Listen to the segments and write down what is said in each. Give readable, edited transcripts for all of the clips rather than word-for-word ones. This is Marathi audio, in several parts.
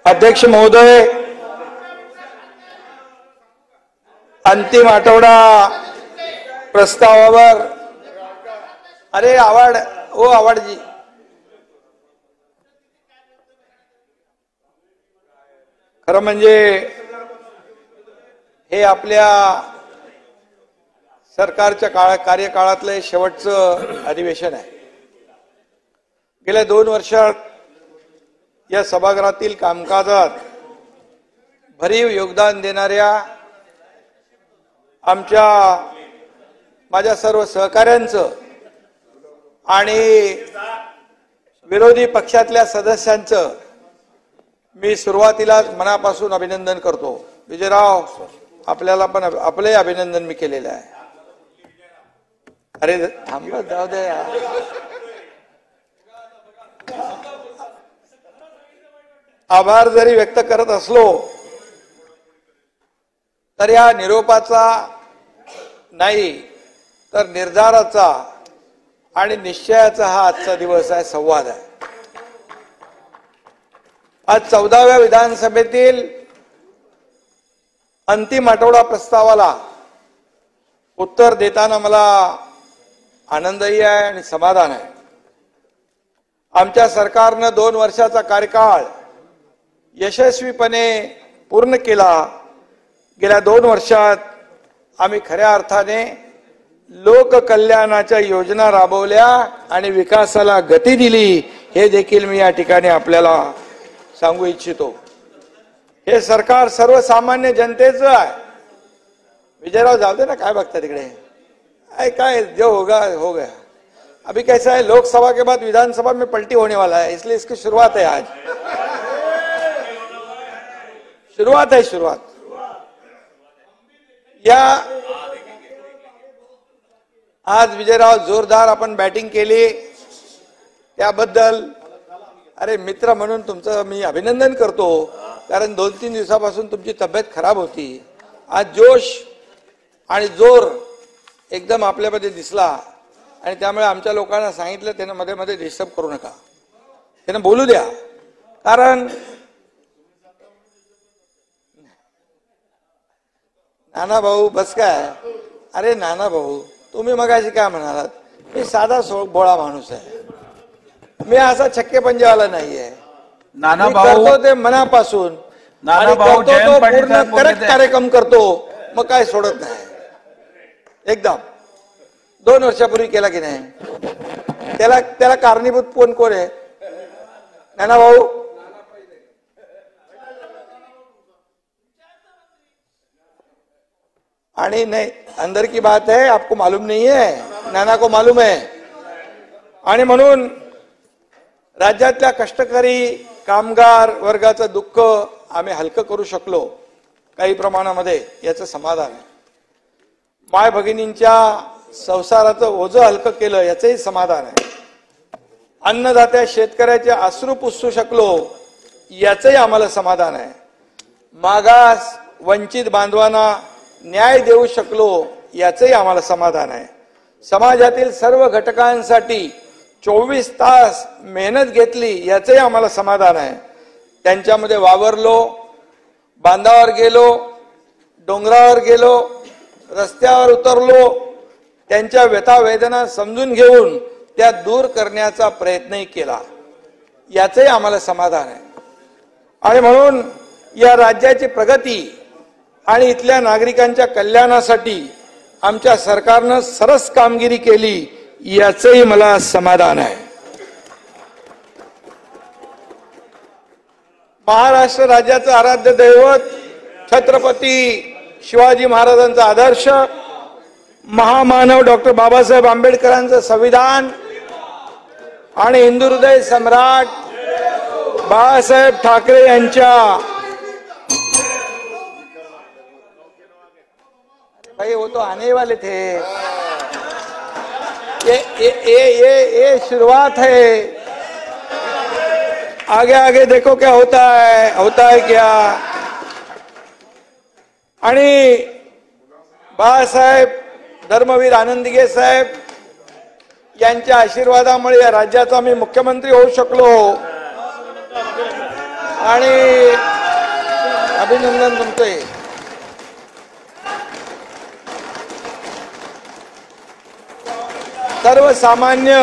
अध्यक्ष महोदय, अंतिम आठवडा प्रस्तावावर अरे आवाड ओ आवाडजी खरं म्हणजे हे आपल्या सरकारच्या कार्यकाळातले शेवटचं अधिवेशन आहे। गेल्या 2 वर्षात या सभागृहातील कामकाजात भरीव योगदान देणाऱ्या माझ्या सर्व सहकाऱ्यांचं आणि विरोधी पक्षातल्या सदस्यांचं मी सुरुवातीलाच मनापासून अभिनंदन करतो। विजयराव, आपल्याला पण आपले अभिनंदन मी केलेलं आहे। अरे थांबा, जाऊ दे यार। आभार जरी व्यक्त करत असलो तर या निरोपाचा नाही तर निर्धाराचा आणि निश्चयाचा हा आजचा दिवस आहे, संवाद आहे। आज 14व्या विधानसभेतील अंतिम आठवडा प्रस्तावाला उत्तर देताना मला आनंदही आहे आणि समाधान आहे। आमच्या सरकारनं 2 वर्षाचा कार्यकाळ यशस्वीपणे पूर्ण केला। गेल्या 2 वर्षात आम्ही खऱ्या अर्थाने लोककल्याणाच्या योजना राबवल्या आणि विकासाला गती दिली, हे देखील मी या ठिकाणी आपल्याला सांगू इच्छितो। हे सरकार सर्वसामान्य जनतेचं आहे। विजयराव, जाऊ दे ना, काय बघता तिकडे? काय जो होगा हो गया। अभी कैसा है, लोकसभा के बाद विधानसभा में पलटी होने वाला है, इसलिए इसकी शुरुआत है। आज शुरुआत है, शुरुआत। या आज विजयराव जोरदार आपण बॅटिंग केली, त्याबद्दल अरे मित्र म्हणून तुमचं मी अभिनंदन करतो, कारण 2-3 दिवसापासून तुमची तब्येत खराब होती। आज जोश आणि जोर एकदम आपल्यामध्ये दिसला आणि त्यामुळे आमच्या लोकांना सांगितलं त्यांना मध्ये मध्ये डिस्टर्ब करू नका, त्यांना बोलू द्या। कारण नाना भाऊ बस काय, अरे नाना भाऊ तुम्ही मगाशी काय म्हणालात, मी साधा भोळा माणूस आहे, मी असा छक्के पंजेवाला नाहीये। नाना भाऊ करतो ते मनापासून, नाना भाऊ पूर्ण करेक्ट कार्यक्रम करतो, मग काय सोडत नाही। एकदम 2 वर्षापूर्वी केला की नाही, त्याला कारणीभूत कोण आहे? नाना भाऊ आणि नहीं, अंदर की बात है, आपको मालूम नहीं है, नाना को मालूम है। आणि म्हणून राज्यातल्या कष्टकरी कामगार वर्गाचं दुःख आम्ही हलकं करू शकलो काही प्रमाणामध्ये, याचं समाधान आहे। माय भगिनींच्या संसाराचं ओझं हलकं केलं, याचंही समाधान आहे। अन्नदात्या शेतकऱ्याचे अश्रू पुसू शकलो, याचंही आम्हाला समाधान आहे। मागास वंचित बांधवांना न्याय देऊ शकलो, याचंही आम्हाला समाधान आहे। समाजातील सर्व घटकांसाठी 24 तास मेहनत घेतली, याचंही आम्हाला समाधान आहे। त्यांच्यामध्ये वावरलो, बांधावर गेलो, डोंगरावर गेलो, रस्त्यावर उतरलो, त्यांच्या व्यथा वेदना समजून घेऊन त्या दूर करण्याचा प्रयत्नही केला, याचंही आम्हाला समाधान आहे। आणि म्हणून या राज्याची प्रगती आणि इथल्या नागरिकांच्या कल्याणासाठी आमच्या सरकारनं सरस कामगिरी केली, याचंही मला समाधान आहे। महाराष्ट्र राज्याचं आराध्य दैवत छत्रपती शिवाजी महाराजांचा आदर्श, महामानव डॉक्टर बाबासाहेब आंबेडकरांचं संविधान आणि हिंदू हृदय सम्राट बाळासाहेब ठाकरे यांच्या भाई वो तो आने वाले थे, ये शुरुआत है, आगे आगे देखो क्या होता है क्या। आणि बाळासाहेब धर्मवीर आनंदगे साहेब यांच्या आशीर्वादामुळे या राज्याचा मी मुख्यमंत्री होऊ शकलो। आणि अभिनंदन तुमचे. सर्वसामान्य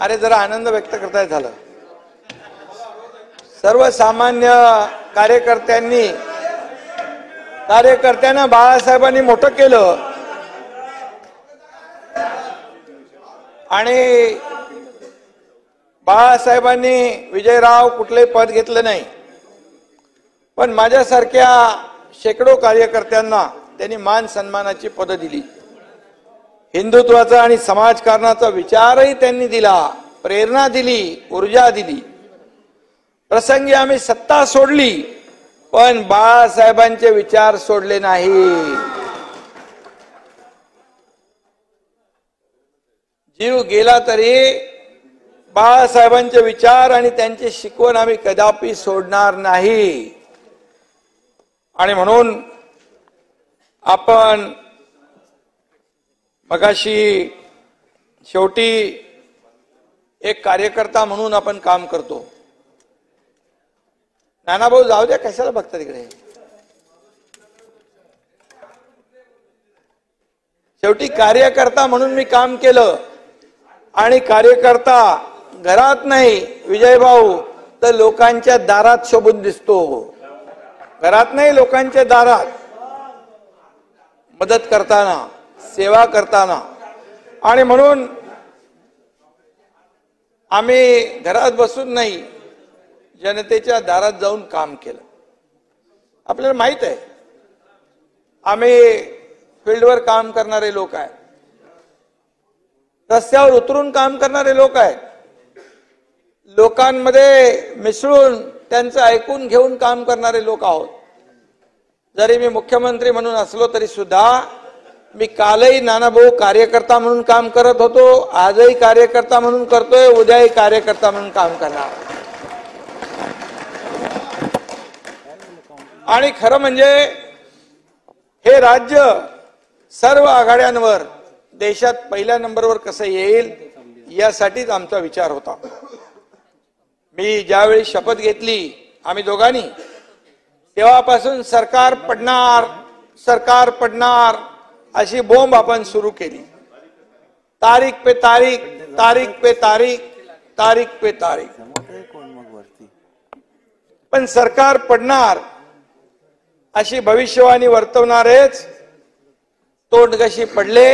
अरे जरा आनंद व्यक्त करताय झालं. सर्वसामान्य कार्यकर्त्यांना बाळासाहेबांनी मोठं केलं आणि बाळासाहेबांनी विजयराव कुठले पद घेतलं नाही, पण माझ्यासारख्या शेकडो कार्यकर्त्यांना त्यांनी मान सन्मानाची पदं दिली. हिंदुत्वाचा आणि समाजकारणाचा विचारही त्यांनी दिला, प्रेरणा दिली, ऊर्जा दिली. प्रसंगी आम्ही सत्ता सोडली पण बाळासाहेबांचे विचार सोडले नाही. जीव गेला तरी बाळासाहेबांचे विचार आणि त्यांची शिकवण आम्ही कदापि सोडणार नाही. आणि म्हणून आपण मगाशी शेवटी एक कार्यकर्ता म्हणून आपण काम करतो. नानाभाऊ जाऊ द्या, कशाला बघता तिकडे. शेवटी कार्यकर्ता म्हणून मी काम केलं आणि कार्यकर्ता घरात नाही विजयभाऊ तर लोकांच्या दारात शोभून दिसतो. घरात नाही, लोकांच्या दारात मदत करताना, सेवा करताना. आणि म्हणून आम्ही घरात बसून नाही, जनतेच्या दारात जाऊन काम केलं. आपल्याला माहित आहे आम्ही फील्डवर काम करणारे लोक आहेत, रस्त्यावर उतरून काम करणारे लोक आहेत, लोकांमध्ये मिसळून त्यांचं ऐकून घेऊन काम करणारे लोक आहोत. जरी मी मुख्यमंत्री म्हणून असलो तरी सुद्धा मी कालही नानाभाऊ कार्यकर्ता म्हणून काम करत होतो, आजही कार्यकर्ता म्हणून करतोय, उद्याही कार्यकर्ता म्हणून काम करणार. आणि खरं म्हणजे हे राज्य सर्व आघाड्यांवर देशात पहिल्या नंबरवर कसं येईल यासाठीच आमचा विचार होता. मी ज्यावेळी शपथ घेतली आम्ही दोघांनी, तेव्हापासून सरकार पडणार अशी बोंब आपण सुरू केली. तारीख पे तारीख, तारीख पे तारीख, तारीख पे तारीख. पण सरकार पडणार अशी भविष्यवाणी वर्तवणारेच तोंडघशी पडले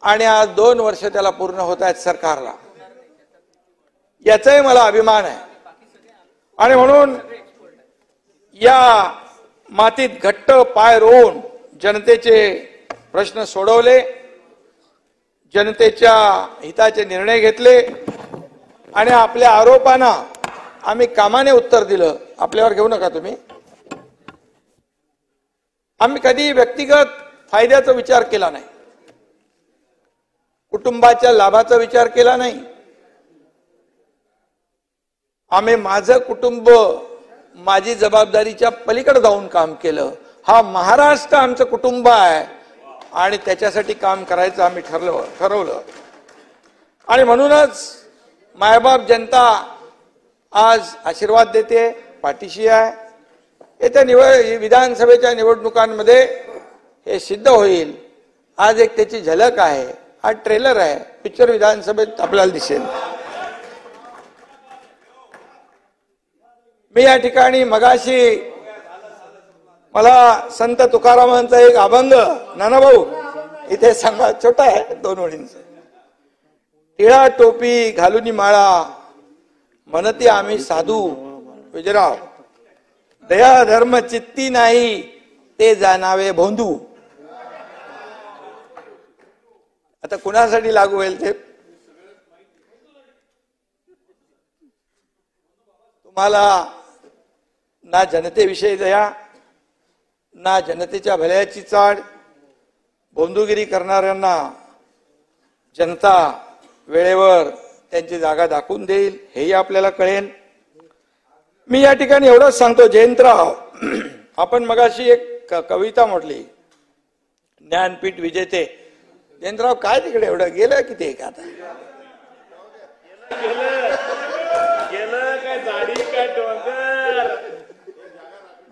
आणि आज 2 वर्ष त्याला पूर्ण होत आहेत सरकारला. याचाही मला अभिमान आहे. आणि म्हणून या मातीत घट्ट पाय रोवून जनतेचे प्रश्न सोडवले, जनतेच्या हिताचे निर्णय घेतले आणि आपल्या आरोपांना आम्ही कामाने उत्तर दिलं. आपल्यावर घेऊ नका तुम्ही. आम्ही कधी व्यक्तिगत फायद्याचा विचार केला नाही, कुटुंबाच्या लाभाचा विचार केला नाही. आम्ही माझं कुटुंब, माझी जबाबदारीच्या पलीकडे जाऊन काम केलं. हा महाराष्ट्र आमचं कुटुंब आहे आणि त्याच्यासाठी काम करायचं आम्ही ठरवलं. आणि म्हणूनच मायबाप जनता आज आशीर्वाद देते, पाठीशी आहे. येत्या विधानसभेच्या निवडणुकांमध्ये हे सिद्ध होईल. आज एक त्याची झलक आहे, हा ट्रेलर आहे, पिक्चर विधानसभेत आपल्याला दिसेल. मी या ठिकाणी मगाशी मला संत तुकारामांचा एक अभंग नानाभाऊ इथे सांगा, छोटा आहे 2 ओळींचा. टिळा टोपी घालूनी माळा म्हणती आम्ही साधू विजयराव, दया धर्म चित्ती नाही ते जाणावे भोंदू. आता कुणासाठी लागू होईल ते? तुम्हाला ना जनतेविषयी दया, ना जनतेच्या भल्याची चाड. भोंदूगिरी करणाऱ्यांना जनता वेळेवर त्यांची जागा दाखवून देईल हेही आपल्याला कळेल. मी या ठिकाणी एवढंच सांगतो, जयंतराव आपण मगाशी एक कविता म्हटली, ज्ञानपीठ विजेते. जयंतराव काय तिकडे एवढं गेलं की ते आता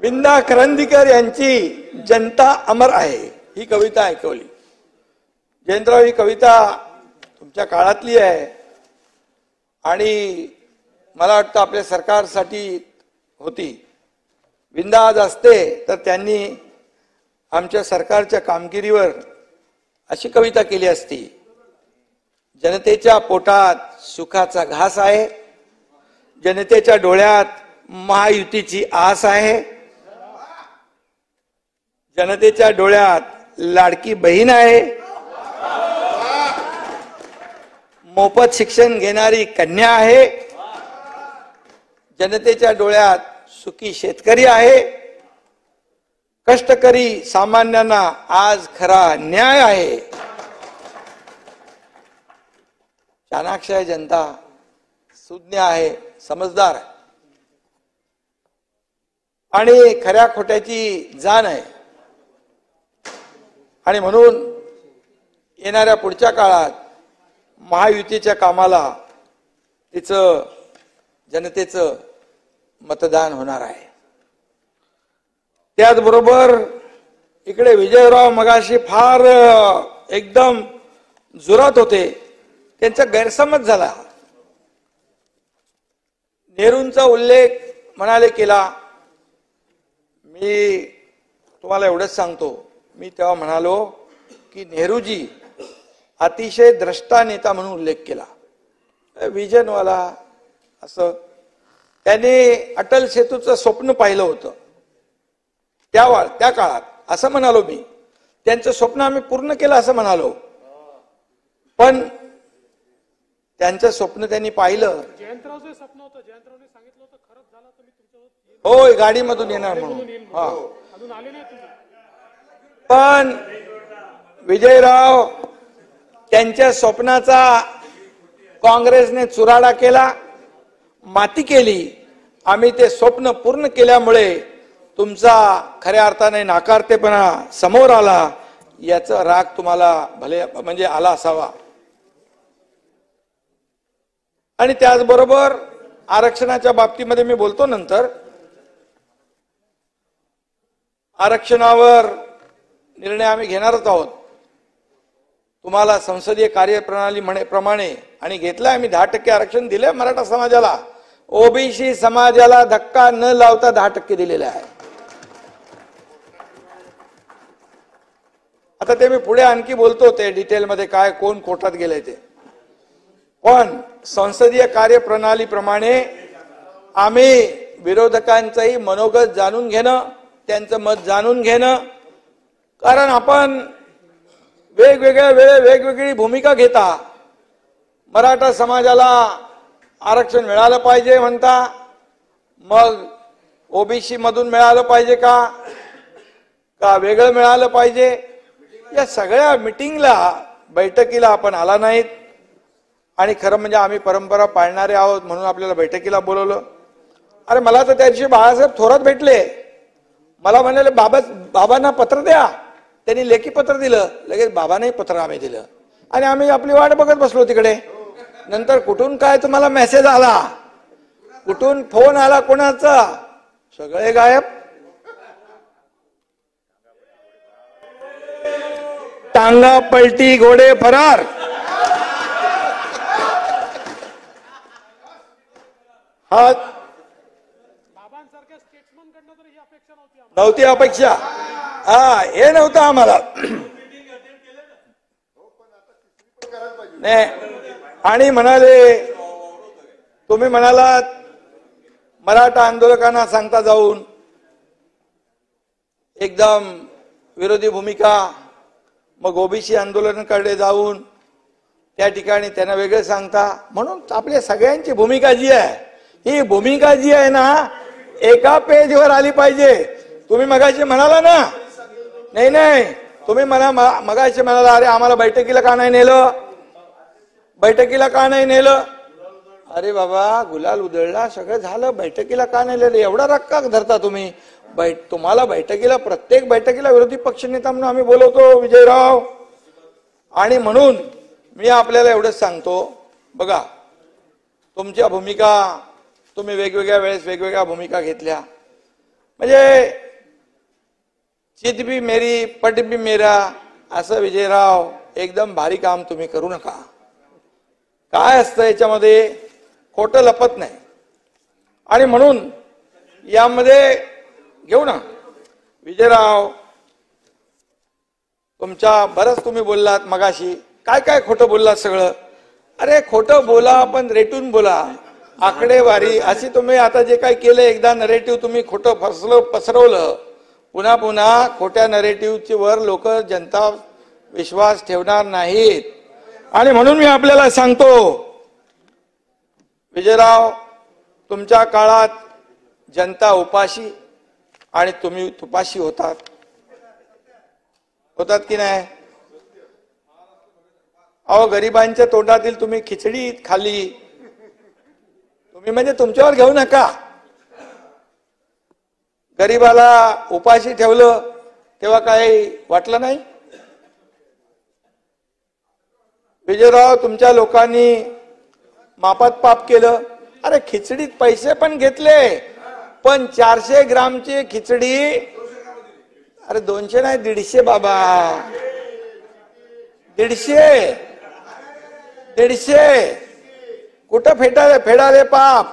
विंदा करंदीकर यांची जनता अमर आहे ही कविता ऐकवली. जयंतराव, ही कविता तुमच्या काळातली आहे आणि मला वाटतं आपल्या सरकारसाठी होती. विंदा आज असते तर त्यांनी आमच्या सरकारच्या कामगिरीवर अशी कविता केली असती. जनतेच्या पोटात सुखाचा घास आहे, जनतेच्या डोळ्यात महायुतीची आस आहे, जनतेच्या डोळ्यात लाडकी बहीण आहे, मोफत शिक्षण घेणारी कन्या आहे, जनतेच्या डोळ्यात सुखी शेतकरी आहे, कष्टकरी सामान्यांना आज खरा न्याय आहे. चाणाक्ष आहे जनता, सुज्ञ आहे, समजदार आहे आणि खऱ्या खोट्याची जाण आहे. आणि म्हणून येणाऱ्या पुढच्या काळात महायुतीच्या कामाला तिचं जनतेचं मतदान होणार आहे. त्याचबरोबर इकडे विजयराव मगाशी फार एकदम जोरात होते, त्यांचा गैरसमज झाला. नेहरूंचा उल्लेख म्हणाले केला. मी तुम्हाला एवढंच सांगतो, मी तेव्हा म्हणालो की नेहरूजी अतिशय द्रष्टा नेता म्हणून उल्लेख केला, विजनवाला असं. त्यांनी अटल सेतूचं स्वप्न पाहिलं होतं त्या काळात असं म्हणालो मी. त्यांचं स्वप्न आम्ही पूर्ण केलं असं म्हणालो, पण त्यांचं स्वप्न त्यांनी पाहिलं. जयंतरावचं स्वप्न होतं, जयंतरावने सांगितलं होतं खरंच झालं तर मी तुमच्यासोबत होय गाडीमधून येणार म्हणून. हा, अजून आले नाही तुम्ही. पण विजयराव त्यांच्या स्वप्नाचा काँग्रेसने चुराडा केला, माती केली. आम्ही ते स्वप्न पूर्ण केल्यामुळे तुमचा खऱ्या अर्थाने नाकारतेपणा समोर आला. याचा राग तुम्हाला भले म्हणजे आला असावा. आणि त्याचबरोबर आरक्षणाच्या बाबतीमध्ये मी बोलतो नंतर. आरक्षणावर निर्णय आम्ही घेणारच आहोत. तुम्हाला संसदीय कार्यप्रणाली प्रमाणे आणि घेतलं आम्ही 10% आरक्षण दिले मराठा समाजाला. ओबीसी समाजाला धक्का न लावता 10% दिलेले आहे. आता ते मी पुढे आणखी बोलतो ते डिटेलमध्ये काय कोण कोर्टात गेले ते. पण संसदीय कार्यप्रणाली प्रमाणे आम्ही विरोधकांचंही मनोगत जाणून घेणं, त्यांचं मत जाणून घेणं, कारण आपण वेगवेगळ्या वेळे वेगवेगळी भूमिका घेता. मराठा समाजाला आरक्षण मिळालं पाहिजे म्हणता, मग ओबीसी मधून मिळालं पाहिजे का वेगळं मिळालं पाहिजे. या सगळ्या मिटिंगला बैठकीला आपण आला नाहीत. आणि खरं म्हणजे आम्ही परंपरा पाळणारे आहोत म्हणून आपल्याला बैठकीला बोलवलं. अरे मला तर त्या दिवशी बाळासाहेब थोरात भेटले, मला म्हणाले बाबांना पत्र द्या. त्यांनी लेखी पत्र दिलं, लगेच बाबांनाही पत्र आम्ही दिलं आणि आम्ही आपली वाट बघत बसलो तिकडे. नंतर कुठून काय तुम्हाला मेसेज आला, कुठून फोन आला कोणाचा, सगळे गायब. टांगा पलटी घोडे फरार. हा बाबांसारख्या स्टेट्समन कडनं तर ही अपेक्षा नव्हती अपेक्षा. हा हे नव्हतं आम्हाला. नाही आणि म्हणाले तुम्ही म्हणालात मराठा आंदोलकांना सांगता जाऊन एकदम विरोधी भूमिका, मग ओबीसी आंदोलनाकडे जाऊन त्या ठिकाणी त्यांना वेगळं सांगता. म्हणून आपल्या सगळ्यांची भूमिका जी आहे, ही भूमिका जी आहे ना एका पेजवर आली पाहिजे. तुम्ही मगाशी म्हणाला ना, नाही तुम्ही मगाशी म्हणाला अरे आम्हाला बैठकीला का नाही नेलं, बैठकीला का नाही नेलं. अरे बाबा गुलाल उधळला, सगळं झालं, बैठकीला का नाही नेलं, एवढा राग का धरता तुम्ही. तुम्हाला बैठकीला, प्रत्येक बैठकीला विरोधी पक्षनेता म्हणून आम्ही बोलवतो विजयराव. आणि म्हणून मी आपल्याला एवढंच सांगतो, बघा तुमच्या भूमिका तुम्ही वेगवेगळ्या वेळेस वेगवेगळ्या भूमिका घेतल्या. म्हणजे चित भी मेरी पट भी मेरा असं विजयराव एकदम भारी काम तुम्ही करू नका. काय असतं याच्यामध्ये, खोटं लपत नाही. आणि म्हणून यामध्ये घेऊ ना विजयराव, तुमच्या बरंच तुम्ही बोललात मगाशी, काय काय खोटं बोललात सगळं. अरे खोटं बोला पण रेटून बोला, आकडेवारी अशी तुम्ही आता जे काही केलं, एकदा नरेटिव्ह तुम्ही खोटं पसरवलं, पुन्हा पुन्हा खोट्या नरेटिव्हची वर लोक जनता विश्वास ठेवणार नाहीत. आणि म्हणून मी आपल्याला सांगतो विजयराव, तुमच्या काळात जनता उपाशी आणि तुम्ही तुपाशी होतात की नाही. अहो गरिबांच्या तोंडातील तुम्ही खिचडी खाल्ली, तुम्ही म्हणजे तुमच्यावर घेऊ नका. गरिबाला उपाशी ठेवलं तेव्हा काही वाटलं नाही. विजयराव, तुमच्या लोकांनी मापात पाप केलं. अरे खिचडीत पैसे पण घेतले, पण 400 ग्रामची खिचडी, अरे 200 नाही 150 बाबा, 150 कुठं फेडाले पाप.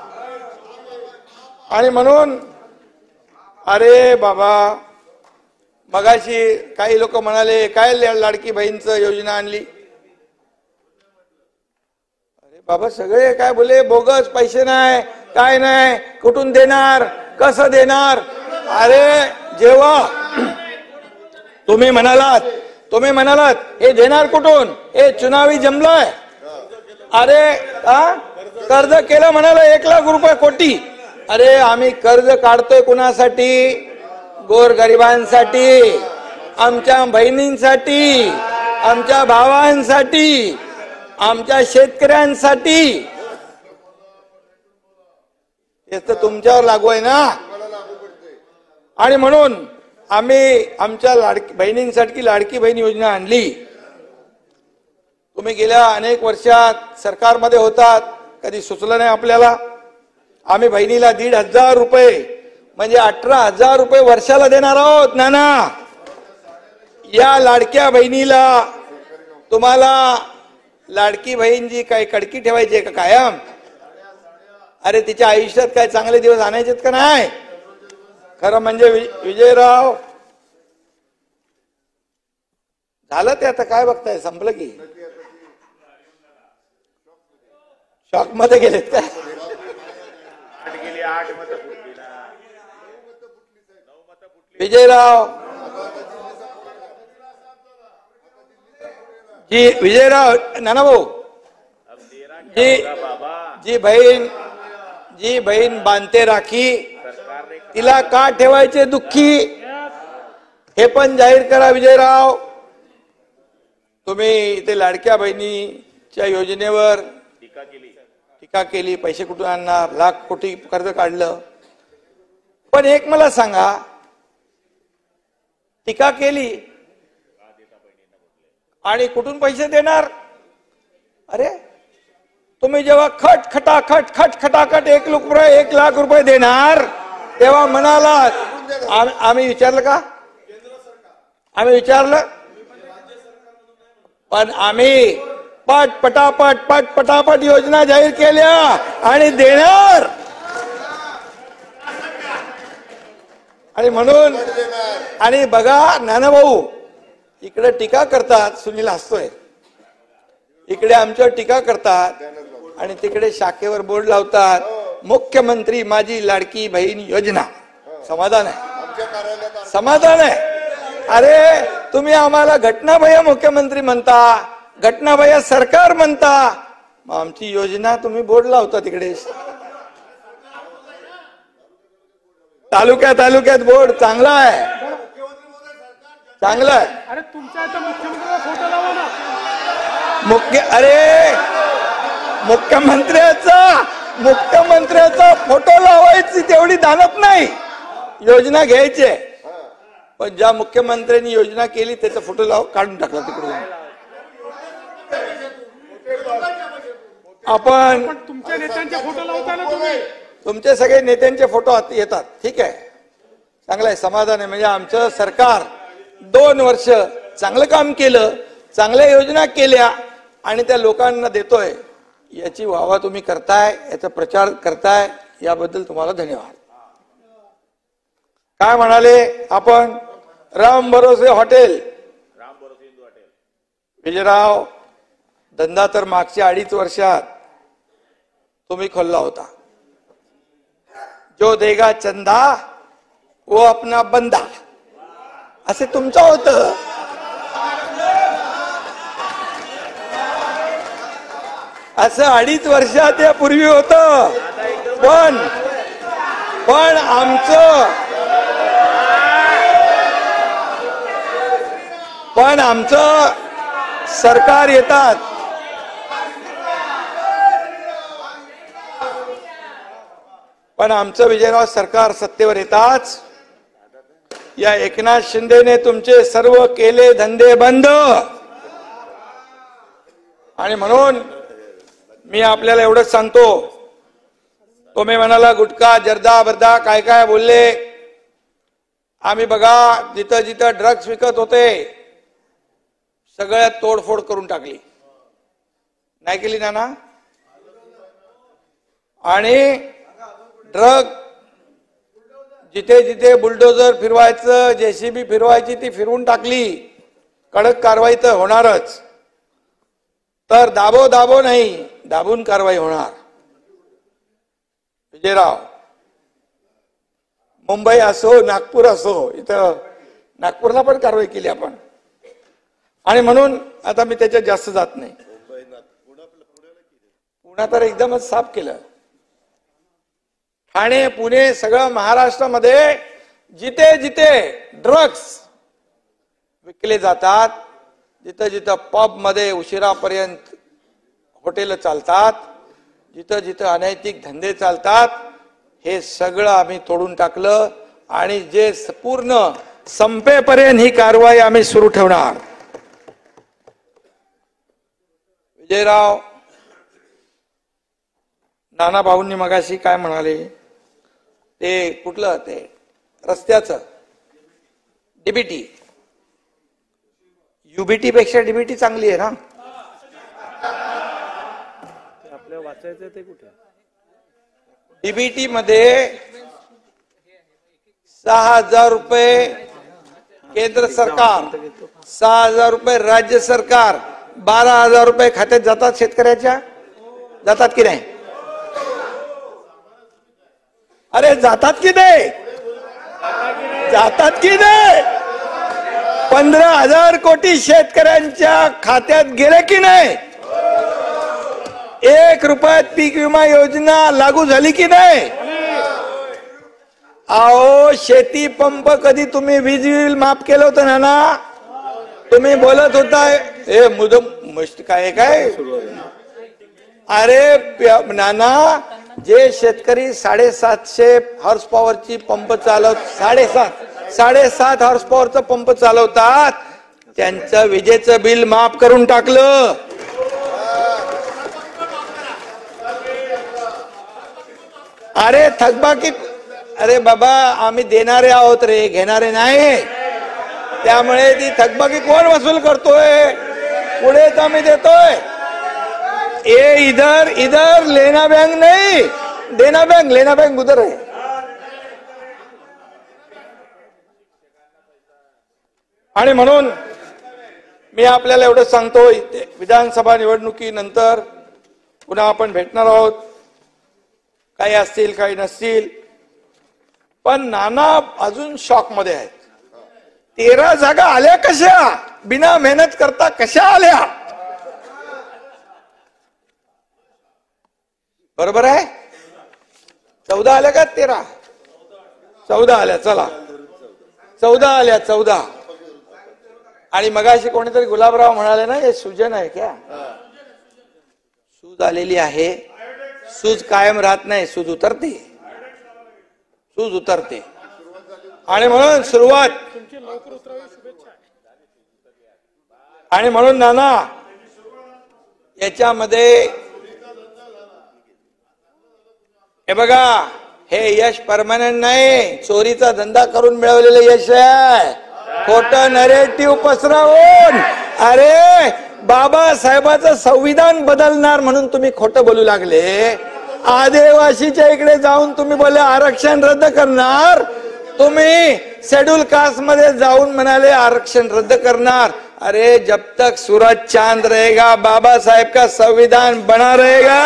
आणि म्हणून अरे बाबा, मगाशी काही लोक म्हणाले काय लाडकी बहीणचं योजना आणली. अरे बाबा, सगळे काय बोले बोगस, पैसे नाही, काय नाही, कुठून देणार, कसं देणार. अरे जेव्हा तुम्ही म्हणालात हे देणार कुठून, हे चुनावी जमलंय. अरे कर्ज केलं म्हणाला 1 लाख रुपये कोटी. अरे आम्ही कर्ज काढतोय कुणासाठी, गोरगरिबांसाठी, आमच्या बहिणींसाठी, आमच्या भावांसाठी, आमच्या शेतकऱ्यांसाठी. हे तर तुमच्यावर लागू आहे ना. आणि म्हणून आम्ही आमच्या बहिणींसाठी लाडकी बहीण योजना आणली. तुम्ही गेल्या अनेक वर्षात सरकारमध्ये होतात, कधी सुचलं नाही आपल्याला. आम्ही बहिणीला 1,500 रुपये म्हणजे 18,000 रुपये वर्षाला देणार आहोत. नाना, या लाडक्या बहिणीला तुम्हाला लाडकी बहीण जी काय कडकी ठेवायची आहे का कायम. अरे तिच्या आयुष्यात काय चांगले दिवस आणायचेत का नाही. खरं म्हणजे विजयराव, झालं ते आता काय बघताय, संपलं की. शॉक मध्ये गेलेत काय. विजयराव जी, विजयराव नाना भाऊ जी बहीण बांधते राखी, तिला का ठेवायचे दुःखी, हे पण जाहीर करा. विजयराव, तुम्ही इथे लाडक्या बहिणीच्या योजनेवर टीका केली, पैसे कुठून आणणार, लाख कोटी कर्ज काढलं. पण एक मला सांगा, टीका केली आणि कुठून पैसे देणार. अरे तुम्ही जेव्हा खटाखट 1 लाख रुपये देणार तेव्हा म्हणालात, आम्ही विचारलं का, आम्ही विचारलं. पण आम्ही पटापट योजना जाहीर केल्या आणि देणार. आणि म्हणून, आणि बघा नाना भाऊ, इकडे टीका करतात, सुनील हसतोय, इकडे आमच्यावर टीका करतात आणि तिकडे शाखेवर बोर्ड लावतात मुख्यमंत्री माझी लाडकी बहीण योजना. समाधान आहे, समाधान आहे. अरे तुम्ही आम्हाला घटनाबाह्य मुख्यमंत्री म्हणता, घटनाबाह्य सरकार म्हणता, मग आमची योजना तुम्ही बोर्ड लावता तिकडे. तालुक्यात बोर्ड चांगला आहे, चांगलं आहे. अरे तुमच्या इथं मुख्यमंत्र्याचा फोटो लावा ना. अरे मुख्यमंत्र्याचा फोटो लावायची तेवढी दानत नाही, योजना घ्यायची. पण ज्या मुख्यमंत्र्यांनी योजना केली त्याचा फोटो काढून टाकला तिकडून. आपण पण तुमच्या नेत्यांचे फोटो लावता ना तुम्ही. तुमचे सगळे नेत्यांचे फोटो येतात, ठीक आहे, चांगलं आहे, समाधान आहे. म्हणजे आमचं सरकार 2 वर्ष चांगलं काम केलं, चांगल्या योजना केल्या आणि त्या लोकांना देतोय, याची वाहवा तुम्ही करताय, याचा प्रचार करताय, याबद्दल तुम्हाला धन्यवाद. काय म्हणाले आपण? राम भरोसे हॉटेल, विजयराव, धंदा तर मागच्या 2.5 वर्षात तुम्ही खोलला होता. जो देगा चंदा वो अपना बंदा, असे तुमचं होतं. असं 2.5 वर्षात यापूर्वी होतं. पण आमचं सरकार येतात, पण आमचं विजयराव सरकार सत्तेवर येताच या एकनाथ शिंदेने तुमचे सर्व केले धंदे बंद. आणि म्हणून मी आपल्याला एवढंच सांगतो, तुम्ही म्हणाला गुटखा जर्दा बर्दा काय काय बोलले. आम्ही बघा जिथं जिथं ड्रग्ज विकत होते सगळ्यात तोडफोड करून टाकली, नाही केली ना? आणि ड्रग जिथे जिथे बुलडोजर फिरवायचं, जेसीबी फिरवायची ती फिरवून टाकली. कडक कारवाई तर होणारच, तर दाबो नाही, दाबून कारवाई होणार. विजयराव, मुंबई असो नागपूर असो, इथं नागपूरला पण कारवाई केली आपण. आणि म्हणून आता मी त्याच्यात जास्त जात नाही. पुणे तर एकदमच साफ केलं. ठाणे, पुणे, सगळं महाराष्ट्रामध्ये जिथे जिथे ड्रग्स विकले जातात, जिथं जिथं पब मध्ये उशिरापर्यंत हॉटेल चालतात, जिथं जिथं अनैतिक धंदे चालतात, हे सगळं आम्ही तोडून टाकलं. आणि जे पूर्ण संपेपर्यंत ही कारवाई आम्ही सुरू ठेवणार. विजयराव, नाना भाऊंनी मगाशी काय म्हणाले, ते कुठलं ते रस्त्याचं डीबीटी, युबीटी पेक्षा डीबीटी चांगली आहे ना? आपल्याला वाचायचं ते कुठे? डीबीटी मध्ये 6,000 रुपये केंद्र सरकार, 6,000 रुपये राज्य सरकार, 12,000 रुपये खात्यात जातात शेतकऱ्याच्या. जातात की नाही? अरे जातात की नाही? जातात की नाही? 15,000 कोटी शेतकऱ्यांच्या खात्यात गेले की नाही? 1 रुपयात पीक विमा योजना लागू झाली की नाही? अहो, शेती पंप कधी तुम्ही वीज बिल माफ केलं होतं ना? तुम्ही बोलत होता हे मुदम मस्त काय काय. अरे नाना, जे शेतकरी 750 हॉर्स पॉवरची पंप चालवत 7.5 हॉर्स पॉवरचा पंप चालवतात, त्यांचं विजेचं बिल माफ करून टाकलं. अरे थकबाकी, अरे बाबा आम्ही देणारे आहोत रे, घेणारे नाही. त्यामुळे ती थकबाकी कोण वसूल करतोय? पुढेच आम्ही देतोय. इधर लेना बैंक नहीं, देना बैंक, लेना बैंक उधर है. आणि म्हणून मी आपल्याला एवढं सांगतो, विधानसभा निवडणुकीनंतर पुन्हा आपण भेटणार आहोत. काही असतील काही नसतील, पण नाना अजून शॉक मध्ये आहेत. 13 जागा आल्या कशा? बिना मेहनत करता कशा आल्या? बरोबर आहे? 14 आल्या का 13? 14 आल्या. चला 14 आल्या, 14. आणि मगाशी कोणीतरी गुलाबराव म्हणाले ना, हे सूजन आहे क्या? सूज आलेली आहे. सूज कायम राहत नाही, सूज उतरते, सूज उतरते. आणि म्हणून सुरुवात, आणि म्हणून नाना याच्यामध्ये हे बघा, हे यश परमनंट नाही, चोरीचा धंदा करून मिळवलेलं यश आहे. खोटं नरेटिव्ह पसरवून अरे बाबासाहेबांचं संविधान बदलणार म्हणून तुम्ही खोटं बोलू लागले. आदिवासीच्या इकडे जाऊन तुम्ही बोलले आरक्षण रद्द करणार. तुम्ही शेड्यूल कास्ट मध्ये जाऊन म्हणाले आरक्षण रद्द करणार. अरे जब तक सूरज चांद रहेगा बाबा साहेब का संविधान बना रहेगा.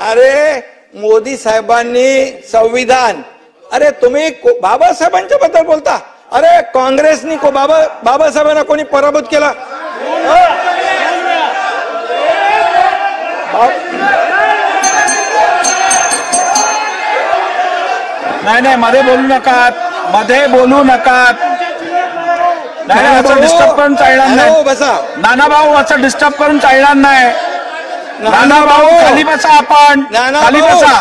अरे मोदी साहेबांनी संविधान, अरे तुम्ही बाबासाहेबांच्या बद्दल बोलता. अरे काँग्रेसनी बाबासाहेबांना कोणी पराभूत केला? नाही मध्ये बोलू नका, मध्ये बोलू नका. नाही असं डिस्टर्ब करून चालणार नाही. बसा नाना भाऊ, असं डिस्टर्ब करून चालणार नाही. नाना भाऊ खाली बसा, आपण खाली बसा,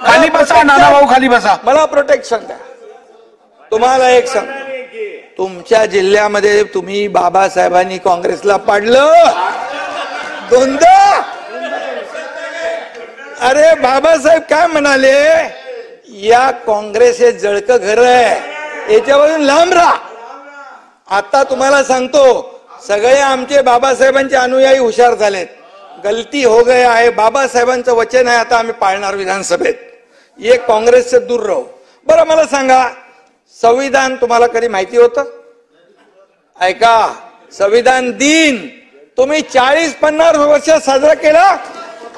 खाली बसा. नाना भाऊ खाली बसा. मला प्रोटेक्शन द्या. तुम्हाला एक सांग, तुमच्या जिल्ह्यामध्ये तुम्ही बाबासाहेबांनी काँग्रेसला पाडलं दोनदा. अरे बाबासाहेब काय म्हणाले, या काँग्रेस हे जळकं घर आहे, याच्यावरून लांब राहा. आता तुम्हाला सांगतो, सगळे आमचे बाबासाहेबांचे अनुयायी हुशार झालेत. गलती हो गया आहे, बाबासाहेबांचं वचन आहे, आता आम्ही पाळणार विधानसभेत. ये काँग्रेस से दूर राहू. बरं मला सांगा, संविधान तुम्हाला कधी माहिती होतं? ऐका, संविधान दिन तुम्ही 40-50 वर्ष साजरा केला.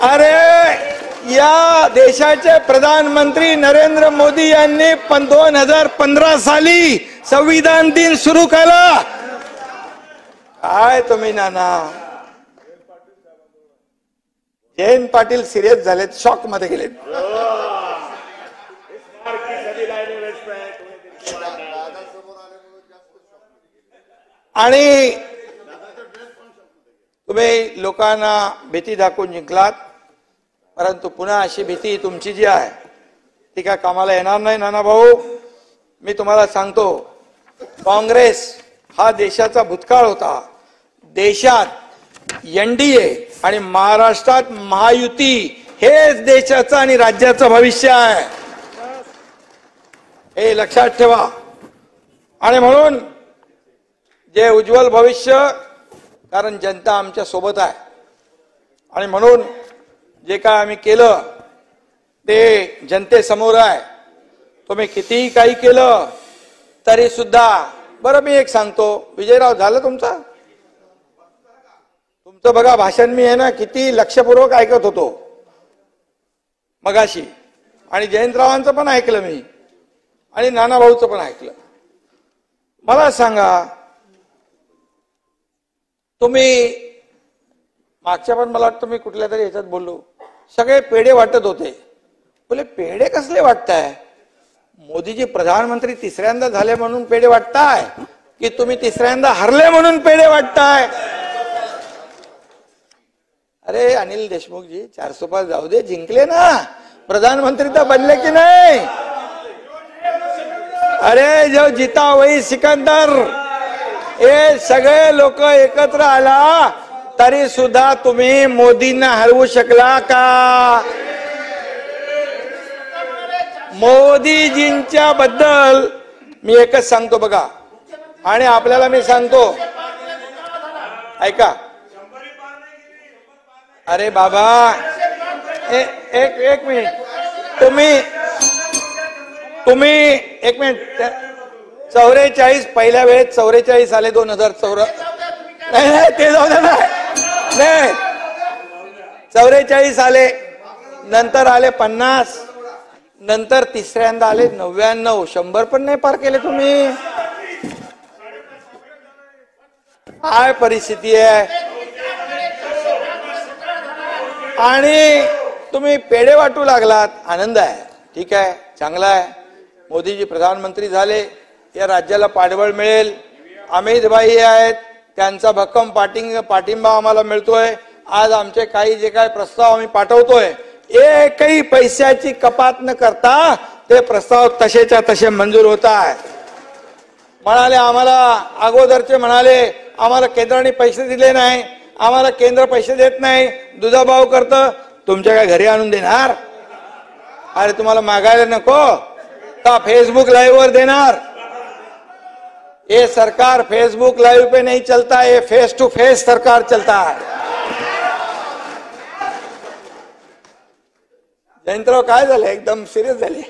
अरे या देशाचे प्रधानमंत्री नरेंद्र मोदी यांनी 2015 साली संविधान दिन सुरू केला. काय तुम्ही नाना, जयंत पाटील सिरियस झालेत, शॉक मध्ये गेलेत. आणि तुम्ही लोकांना भीती दाखवून जिंकलात, परंतु पुन्हा अशी भीती तुमची जी आहे ती काय कामाला येणार नाही. नाना भाऊ, मी तुम्हाला सांगतो, काँग्रेस हा देशाचा भूतकाळ होता. देशात एनडीए आणि महाराष्ट्रात महायुती हेच देशाचं आणि राज्याचं भविष्य आहे, हे लक्षात ठेवा. आणि म्हणून जे उज्ज्वल भविष्य, कारण जनता आमच्या सोबत आहे. आणि म्हणून जे काय आम्ही केलं ते जनतेसमोर आहे. तुम्ही कितीही काही केलं तरी सुद्धा, बरं मी एक सांगतो, विजयराव झालं तुमचं बघा भाषण, मी आहे ना किती लक्षपूर्वक ऐकत होतो मगाशी, आणि जयंतरावांचं पण ऐकलं मी, आणि नाना भाऊचं पण ऐकलं. मला सांगा, तुम्ही मागच्या पण मला वाटतं मी कुठल्या तरी ह्याच्यात बोललो, सगळे पेढे वाटत होते. बोले पेढे कसले वाटताय? मोदीजी प्रधानमंत्री तिसऱ्यांदा झाले म्हणून पेढे वाटताय, की तुम्ही तिसऱ्यांदा हरले म्हणून पेढे वाटताय? अरे अनिल देशमुख जी, 405 जाऊ दे, जिंकले ना, प्रधानमंत्री तर बनले की नाही? अरे जो जीता वही सिकंदर, हे सगळे लोक एकत्र आला तरी सुद्धा तुम्ही मोदींना हरवू शकला का? मोदीजींच्या बद्दल मी एकच सांगतो बघा, आणि आपल्याला मी सांगतो, ऐका. अरे बाबा, एक मिनिट, तुम्ही एक मिनिट. 44 पहिल्या वेळेत 44 आले, 2014 नाही ते जाऊ दे ना, नाही 44 आले, नंतर आले 50, नंतर तिसऱ्यांदा आले 99, 100 पण नाही पार केले तुम्ही. काय परिस्थिती आहे? आणि तुम्ही पेढे वाटू लागलात. आनंद आहे, ठीक आहे, चांगला आहे. मोदीजी प्रधानमंत्री झाले, या राज्याला पाठबळ मिळेल. अमितभाई आहेत, त्यांचा भक्कम पाठिंबा आम्हाला मिळतोय. आज आमचे काही जे काय प्रस्ताव आम्ही पाठवतोय, एकही पैशाची कपात न करता ते प्रस्ताव तसेच्या तसे मंजूर होत आहे. म्हणाले आम्हाला अगोदरचे म्हणाले आम्हाला केंद्राने पैसे दिले नाही, आम्हाला केंद्र पैसे देत नाही, दुजाभाव करतं. तुमच्या काय घरी आणून देणार? अरे तुम्हाला मागायला नको का फेसबुक लाइव वर देणार? ये सरकार फेसबुक लाइव पे नहीं चलता, ये फेस टू फेस सरकार चलता है. जयंतराव काय झालं, एकदम सिरियस झाले.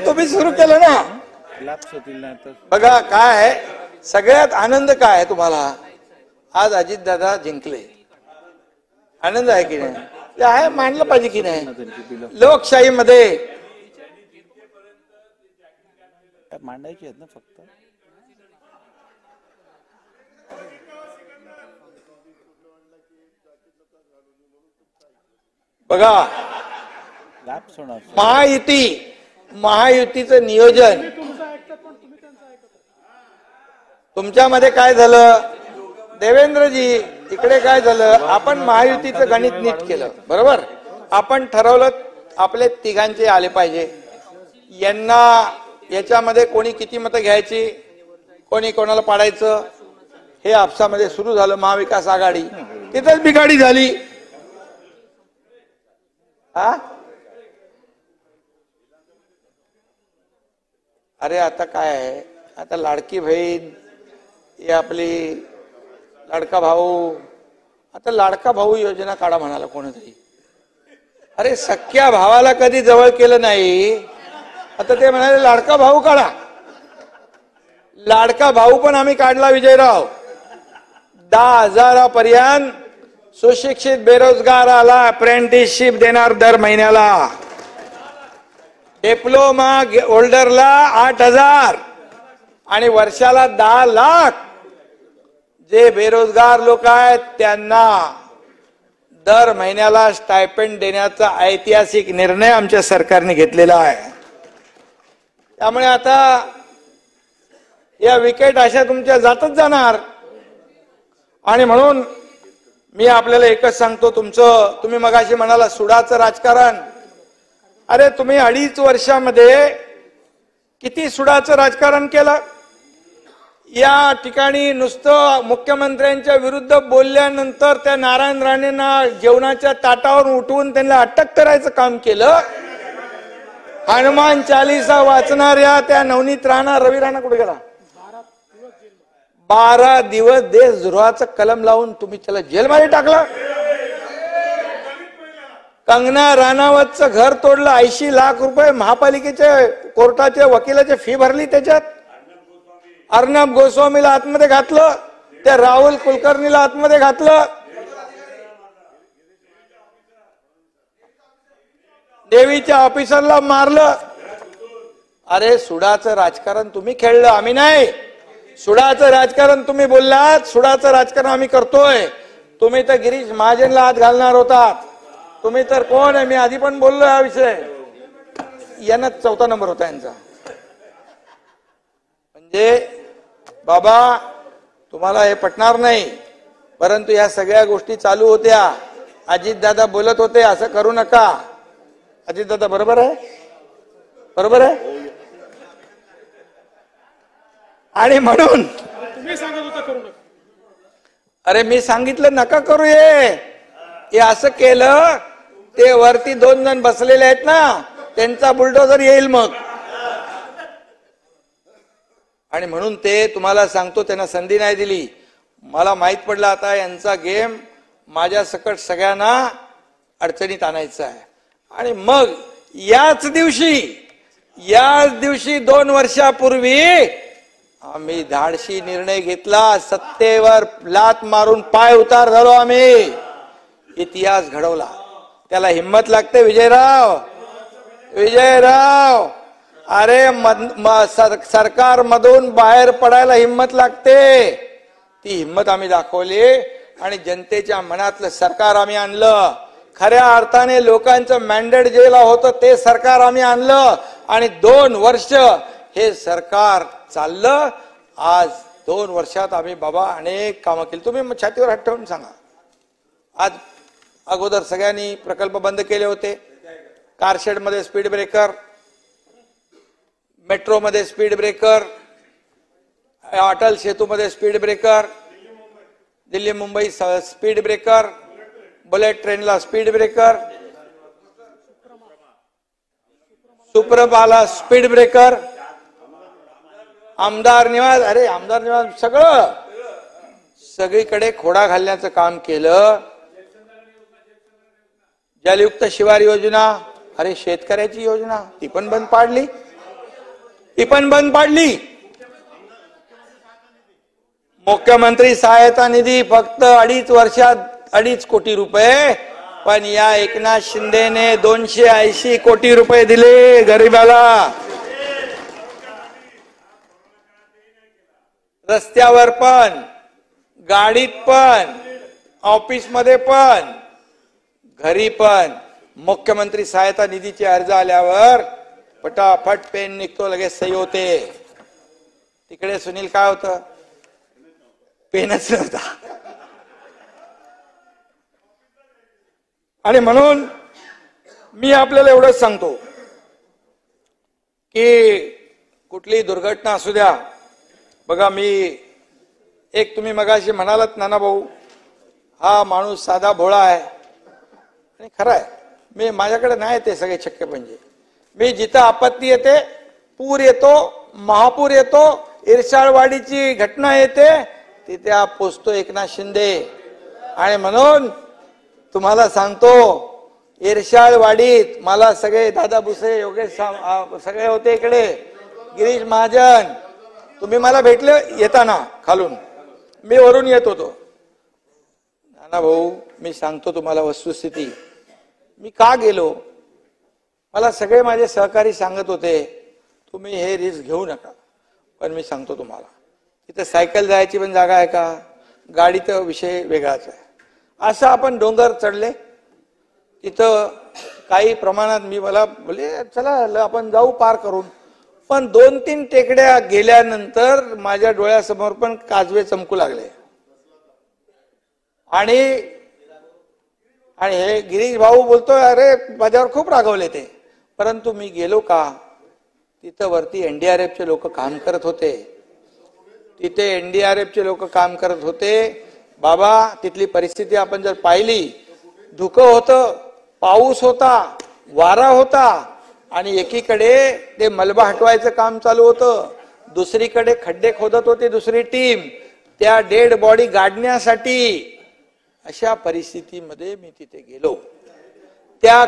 तुम्ही सुरू केलं ना. बघा काय आहे, सगळ्यात आनंद काय आहे तुम्हाला? आज अजितदादा जिंकले, आनंद आहे की नाही? ते आहे, मानलं पाहिजे की नाही? लोकशाहीमध्ये मांडायची आहेत ना फक्त. बघा महायुतीचं नियोजन तुमच्यामध्ये काय झालं देवेंद्रजी? इकडे काय झालं, आपण महायुतीचं गणित नीट केलं, बरोबर? आपण ठरवलं आपले तिघांचे आले पाहिजे, यांना याच्यामध्ये कोणी किती मतं घ्यायची, कोणी कोणाला पाडायचं, हे आपसामध्ये सुरू झालं. महाविकास आघाडी तिथेच बिघाडी झाली. अरे आता काय आहे, आता लाडकी बहीण, ही आपली लाडका भाऊ, आता लाडका भाऊ योजना काढा म्हणाला कोणीतरी. अरे सख्या भावाला कधी जवळ केलं नाही, आता ते म्हणाले लाडका भाऊ काढा. लाडका भाऊ पण आम्ही काढला विजयराव. 10,000 सुशिक्षित बेरोजगाराला अप्रेंटिसशिप देणार दर महिन्याला. डिप्लोमा होल्डरला 8,000 आणि वर्षाला 10 लाख. जे बेरोजगार लोक आहेत त्यांना दर महिन्याला स्टायपेंड देण्याचा ऐतिहासिक निर्णय आमच्या सरकारने घेतलेला आहे. त्यामुळे आता या विकेट अशा तुमच्या जातच जाणार. आणि म्हणून मी आपल्याला एकच सांगतो, तुम्ही मगाशी म्हणाला सुडाचं राजकारण. अरे तुम्ही 2.5 वर्षामध्ये किती सुडाचं राजकारण केलं. या ठिकाणी नुसतं मुख्यमंत्र्यांच्या विरुद्ध बोलल्यानंतर त्या नारायण राणेंना जेवणाच्या ताटावर उठवून त्यांना अटक करायचं काम केलं. हनुमान चालीसा वाचणाऱ्या त्या नवनीत राणा, रवी राणा कुठे गेला, 12 दिवस देशद्रोहाचं कलम लावून तुम्ही त्याला जेलमध्ये टाकलं. कंगना राणावतचं घर तोडलं, 80 लाख रुपये महापालिकेचे कोर्टाच्या वकिलाची फी भरली त्याच्यात. अर्णब गोस्वामीला आतमध्ये घातलं, त्या राहुल कुलकर्णीला आतमध्ये घातलं. देवीच्या ऑफिसरला मारलं. अरे सुडाचं राजकारण तुम्ही खेळलं, आम्ही नाही. सुडाचं राजकारण तुम्ही बोललात, सुडाचं राजकारण आम्ही करतोय. तुम्ही तर गिरीश महाजनला हात घालणार होतात. तुम्ही तर कोण आहे, मी आधी पण बोललो हा विषय. यांना 4था नंबर होता यांचा. म्हणजे बाबा तुम्हाला हे पटणार नाही, परंतु या सगळ्या गोष्टी चालू होत्या. अजितदादा बोलत होते असं करू नका. अजितदादा बरोबर आहे, बरोबर आहे. आणि म्हणून तुम्ही सांगत होता करू नका. अरे मी सांगितलं नका करू. हे असं केलं, ते वरती 2 जण बसलेले आहेत ना, त्यांचा बुलडोझर येईल मग. आणि म्हणून ते तुम्हाला सांगतो, त्यांना संधी नाही दिली. मला माहित पडलं आता यांचा गेम माझ्या सकट सगळ्यांना अडचणीत आणायचा आहे. आणि मग याच दिवशी 2 वर्षापूर्वी आम्ही धाडशी निर्णय घेतला. सत्तेवर लात मारून पाय उतार झालो आम्ही. इतिहास घडवला. त्याला हिम्मत लागते विजयराव. अरे सरकार मधून बाहेर पडायला हिम्मत लागते. ती हिम्मत आम्ही दाखवली आणि जनतेच्या मनातलं सरकार आम्ही आणलं. खऱ्या अर्थाने लोकांचं मॅन्डेट जेला होतं ते सरकार आम्ही आणलं आणि 2 वर्ष हे सरकार चाललं. आज 2 वर्षात आम्ही बाबा अनेक कामं केली. तुम्ही छातीवर हात ठेवून सांगा. आज अगोदर सगळ्यांनी प्रकल्प बंद केले होते. कारशेड मध्ये स्पीड ब्रेकर, मेट्रोमध्ये स्पीड ब्रेकर, अटल सेतूमध्ये speed breaker, Delhi Mumbai speed breaker, bullet ट्रेनला स्पीड ब्रेकर, सुप्रभाला स्पीड ब्रेकर, आमदार निवास, अरे आमदार निवास सगळं सगळीकडे खोडा घालण्याचं काम केलं. जलयुक्त शिवार योजना, अरे शेतकऱ्याची योजना ती पण बंद पाडली, ती पण बंद पाडली. मुख्यमंत्री सहायता निधी फक्त 2.5 वर्षात 2.5 कोटी रुपये, पण या एकनाथ शिंदेने 280 कोटी रुपये दिले गरीबाला. रस्त्यावर पण, गाडीत पण, ऑफिस मध्ये पण, घरी पण मुख्यमंत्री सहायता निधीचे अर्ज आल्यावर पटापट पेन निघतो, लगेच सही होते. तिकडे सुनील काय होतं, पेनच नव्हता. आणि म्हणून मी आपल्याला एवढंच सांगतो की कुठलीही दुर्घटना असू द्या, बघा मी एक, तुम्ही मगाशी म्हणालात नाना भाऊ, हा माणूस साधा भोळा आहे, आणि खरं आहे. मी माझ्याकडे नाही ते सगळे शक्य म्हणजे, मी जिथं आपत्ती येते, पूर येतो, महापूर येतो, इरशाळवाडीची घटना येते, तिथे पोचतो एकनाथ शिंदे. आणि म्हणून तुम्हाला सांगतो, इरशाळवाडीत मला सगळे दादा भुसे, योगेश सगळे होते इकडे, गिरीश महाजन, तुम्ही मला भेटले येताना खालून, मी वरून येत होतो. नाना भाऊ मी सांगतो तुम्हाला वस्तुस्थिती, मी का गेलो, मला सगळे माझे सहकारी सांगत होते तुम्ही हे रिस्क घेऊ नका, पण मी सांगतो तुम्हाला, तिथे सायकल जायची पण जागा आहे का, गाडीचा विषय वेगळाच आहे. असं आपण डोंगर चढले, तिथं काही प्रमाणात मला बोलले चला आपण जाऊ पार करून, पण 2-3 टेकड्या गेल्यानंतर माझ्या डोळ्यासमोर पण काजवे चमकू लागले. आणि हे गिरीश भाऊ बोलतोय अरे माझ्यावर खूप रागवले ते, परंतु मी गेलो का, तिथं वरती एनडीआरएफचे लोक काम करत होते, तिथे एनडीआरएफचे लोक काम करत होते. बाबा तिथली परिस्थिती आपण जर पाहिली, धुकं होतं, पाऊस होता, वारा होता, आणि एकीकडे ते मलबा हटवायचं काम चालू होतं, दुसरीकडे खड्डे खोदत होती दुसरी टीम त्या डेड बॉडी गाडण्यासाठी. अशा परिस्थितीमध्ये मी तिथे गेलो. त्या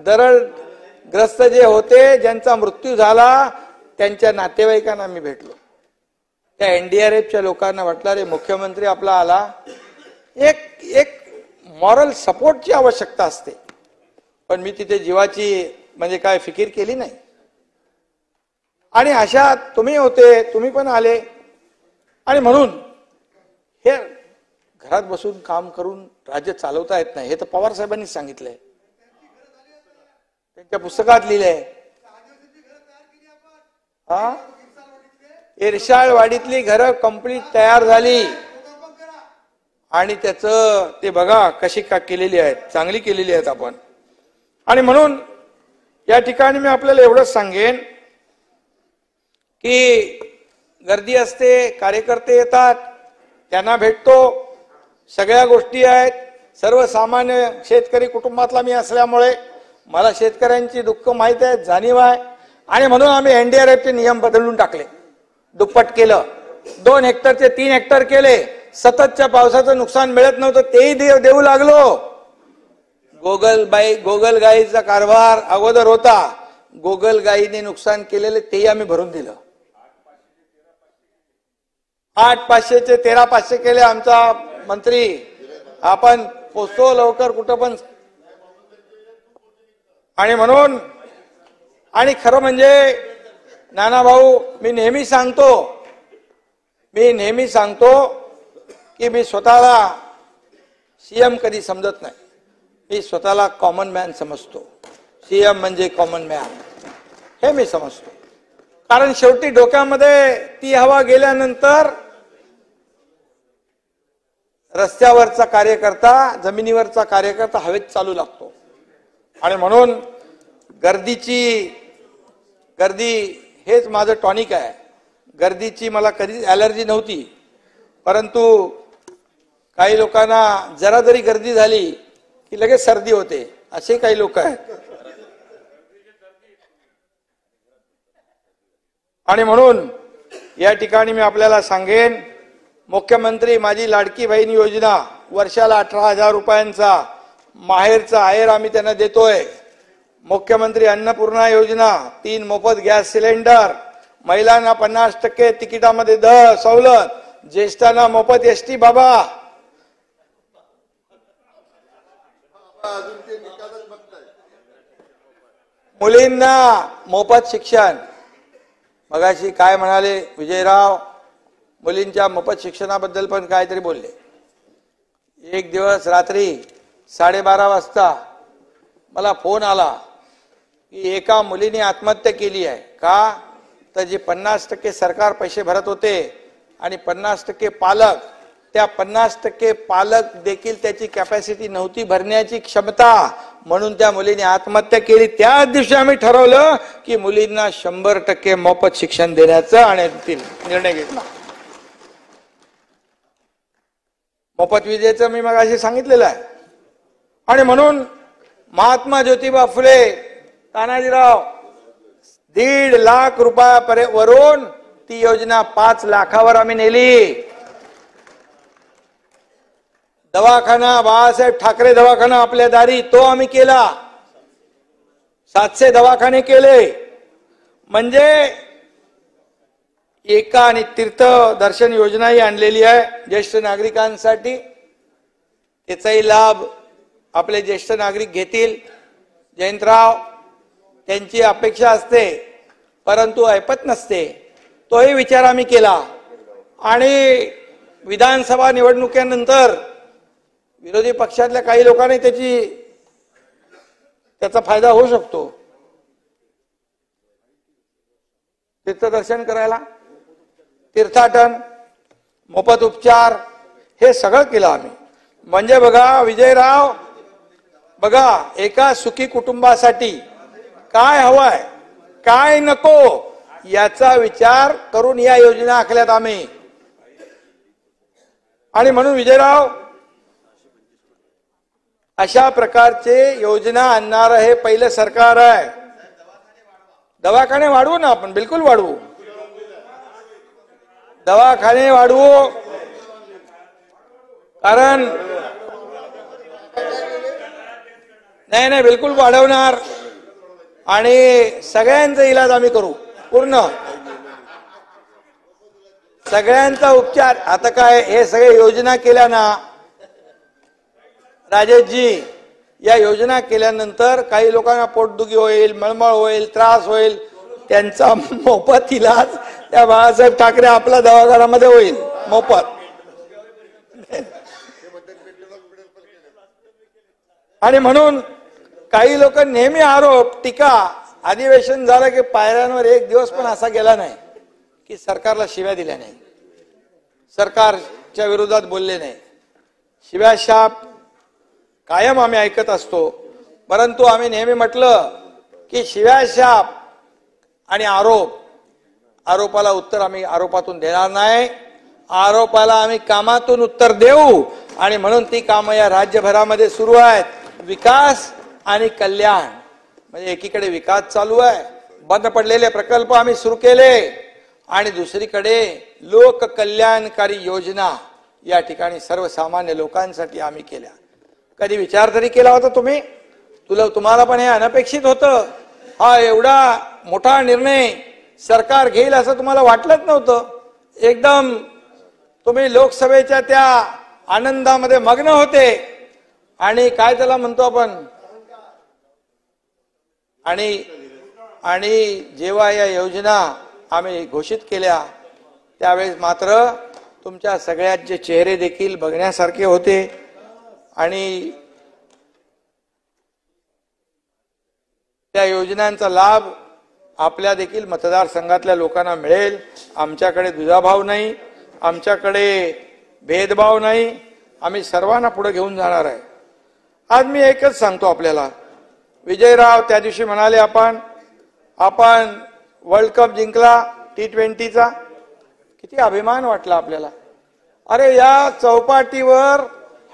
दरडग्रस्त जे होते, ज्यांचा मृत्यू झाला, त्यांच्या नातेवाईकांना मी भेटलो. त्या एनडीआरएफच्या लोकांना वाटलं रे मुख्यमंत्री आपला आला, एक मॉरल सपोर्टची आवश्यकता असते, पण मी तिथे जीवाची म्हणजे काय फिकीर केली नाही. आणि अशा तुम्ही होते, तुम्ही पण आले, आणि म्हणून हे घरात बसून काम करून राज्य चालवता येत नाही, हे तर पवार साहेबांनी सांगितलंय, त्यांच्या पुस्तकात लिहिलंय. हा, इरशाळवाडीतली घरं कंप्लीट तयार झाली, आणि त्याचं ते बघा कशी का केलेली आहेत, चांगली केलेली आहेत आपण. आणि म्हणून या ठिकाणी मी आपल्याला एवढंच सांगेन की गर्दी असते, कार्यकर्ते येतात, त्यांना भेटतो, सगळ्या गोष्टी आहेत. सर्वसामान्य शेतकरी कुटुंबातला मी असल्यामुळे मला शेतकऱ्यांची दुःख माहित आहे, जाणीव आहे. आणि म्हणून आम्ही एनडीआरएफचे नियम बदलून टाकले, दुप्पट केलं, 2 हेक्टरचे 3 हेक्टर केले. सततच्या पावसाचं नुकसान मिळत नव्हतं, तेही देऊ लागलो. गोगलगाईचा कारभार अगोदर होता, गोगलगाईने नुकसान केलेले तेही आम्ही भरून दिलं. 8,500चे 13,500 केले. आमचा मंत्री, आपण पोचतो लवकर कुठं पण. आणि म्हणून, आणि खरं म्हणजे नाना भाऊ मी नेहमी सांगतो की मी स्वतःला सीएम कधी समजत नाही, मी स्वतःला कॉमन मॅन समजतो. सीएम म्हणजे कॉमन मॅन हे मी समजतो. कारण शेवटी डोक्यामध्ये ती हवा गेल्यानंतर रस्त्यावरचा कार्यकर्ता, जमिनीवरचा कार्यकर्ता हवेत चालू लागतो. आणि म्हणून गर्दीची गर्दी हेच माझं टॉनिक आहे. गर्दीची मला कधीच ॲलर्जी नव्हती, परंतु काही लोकांना जरा जरी गर्दी झाली की लगेच सर्दी होते, असे काही लोक आहेत. आणि म्हणून या ठिकाणी मी आपल्याला सांगेन, मुख्यमंत्री माझी लाडकी बहीण योजना वर्षाला 18,000 रुपयांचा माहेरचा आहेर आम्ही त्यांना देतोय. मुख्यमंत्री अन्नपूर्णा योजना, 3 मोफत गॅस सिलेंडर, महिलांना 50% तिकिटामध्ये सवलत, ज्येष्ठांना मोफत एसटी बाबा, मुलींना मोफत शिक्षण. मगाशी काय म्हणाले विजयराव, मुलींच्या मोफत शिक्षणाबद्दल पण काहीतरी बोलले. एक दिवस रात्री 12:30 वाजता मला फोन आला की एका मुलीने आत्महत्या केली आहे. का तर जी 50% सरकार पैसे भरत होते आणि 50% पालक, त्या 50% पालक देखील त्याची कॅपॅसिटी नव्हती भरण्याची क्षमता, म्हणून त्या मुलीने आत्महत्या केली. त्याच दिवशी आम्ही ठरवलं की मुलींना 100% मोफत शिक्षण देण्याचा आणि निर्णय घेतला. मोफत विजेचं मी मगाशी सांगितलेलं आहे. आणि म्हणून महात्मा ज्योतिबा फुले, तानाजीराव 1.5 लाख रुपयावरून ती योजना 5 लाखावर आम्ही नेली. दवाखाना, बाळासाहेब ठाकरे दवाखाना आपल्या दारी, तो आम्ही केला. 700 दवाखाने केले. म्हणजे एका आणि तीर्थ दर्शन योजनाही आणलेली आहे ज्येष्ठ नागरिकांसाठी. त्याचाही लाभ आपले ज्येष्ठ नागरिक घेतील. जयंतराव, त्यांची अपेक्षा असते परंतु ऐपत नसते, तोही विचार आम्ही केला. आणि विधानसभा निवडणुकीनंतर विरोधी पक्षातल्या काही लोकांनी त्याचा फायदा होऊ शकतो. तीर्थदर्शन करायला, तीर्थाटन, मोफत उपचार, हे सगळं केलं आम्ही. म्हणजे बघा विजयराव, बघा एका सुखी कुटुंबासाठी काय हवंय, काय नको, याचा विचार करून या योजना आखल्यात आम्ही. आणि म्हणून विजयराव, अशा प्रकारचे योजना आणणारं हे पहिलं सरकार आहे. दवाखाने वाढवू ना आपण, बिलकुल वाढवू, दवाखाने वाढवू. कारण नाही बिलकुल वाढवणार. आणि सगळ्यांचा इलाज आम्ही करू, पूर्ण सगळ्यांचा उपचार. आता काय हे सगळे योजना केल्या ना राजेशजी, या योजना केल्यानंतर काही लोकांना पोटदुखी होईल, मळमळ होईल, त्रास होईल, त्यांचा मोफत इलाज त्या बाळासाहेब ठाकरे आपल्या दवाखान्यामध्ये होईल मोफत. आणि म्हणून काही लोक नेहमी आरोप, टीका, अधिवेशन झालं की पायऱ्यांवर एक दिवस पण असा गेला नाही की सरकारला शिव्या दिल्या नाही, सरकारच्या विरोधात बोलले नाही. शिव्याशाप कायम आम्ही ऐकत असतो, परंतु आम्ही नेहमी म्हटलं की शिव्याशाप आणि आरोपाला उत्तर आम्ही आरोपातून देणार नाही, आरोपाला आम्ही कामातून उत्तर देऊ. आणि म्हणून ती कामं या राज्यभरामध्ये सुरू आहेत. विकास आणि कल्याण, म्हणजे एकीकडे विकास चालू आहे, बंद पडलेले प्रकल्प आम्ही सुरू केले, आणि दुसरीकडे लोक कल्याणकारी योजना या ठिकाणी सर्वसामान्य लोकांसाठी आम्ही केल्या. कधी विचार तरी केला होता तुम्ही? तुम्हाला पण हे अनपेक्षित होतं? हा एवढा मोठा निर्णय सरकार घेईल असं तुम्हाला वाटलंच नव्हतं. एकदम तुम्ही लोकसभेच्या त्या आनंदामध्ये मग्न होते. आणि काय त्याला म्हणतो आपण, आणि जेव्हा या योजना आम्ही घोषित केल्या त्यावेळेस मात्र तुमच्या सगळ्यांचे चेहरे देखील बघण्यासारखे होते. आणि त्या योजनांचा लाभ आपल्या देखील मतदारसंघातल्या लोकांना मिळेल. आमच्याकडे दुजाभाव नाही, आमच्याकडे भेदभाव नाही, आम्ही सर्वांना पुढे घेऊन जाणार आहे. आज मी एकच सांगतो आपल्याला, विजयराव त्या दिवशी म्हणाले आपण वर्ल्ड कप जिंकला T20चा, किती अभिमान वाटला आपल्याला. अरे या चौपाटीवर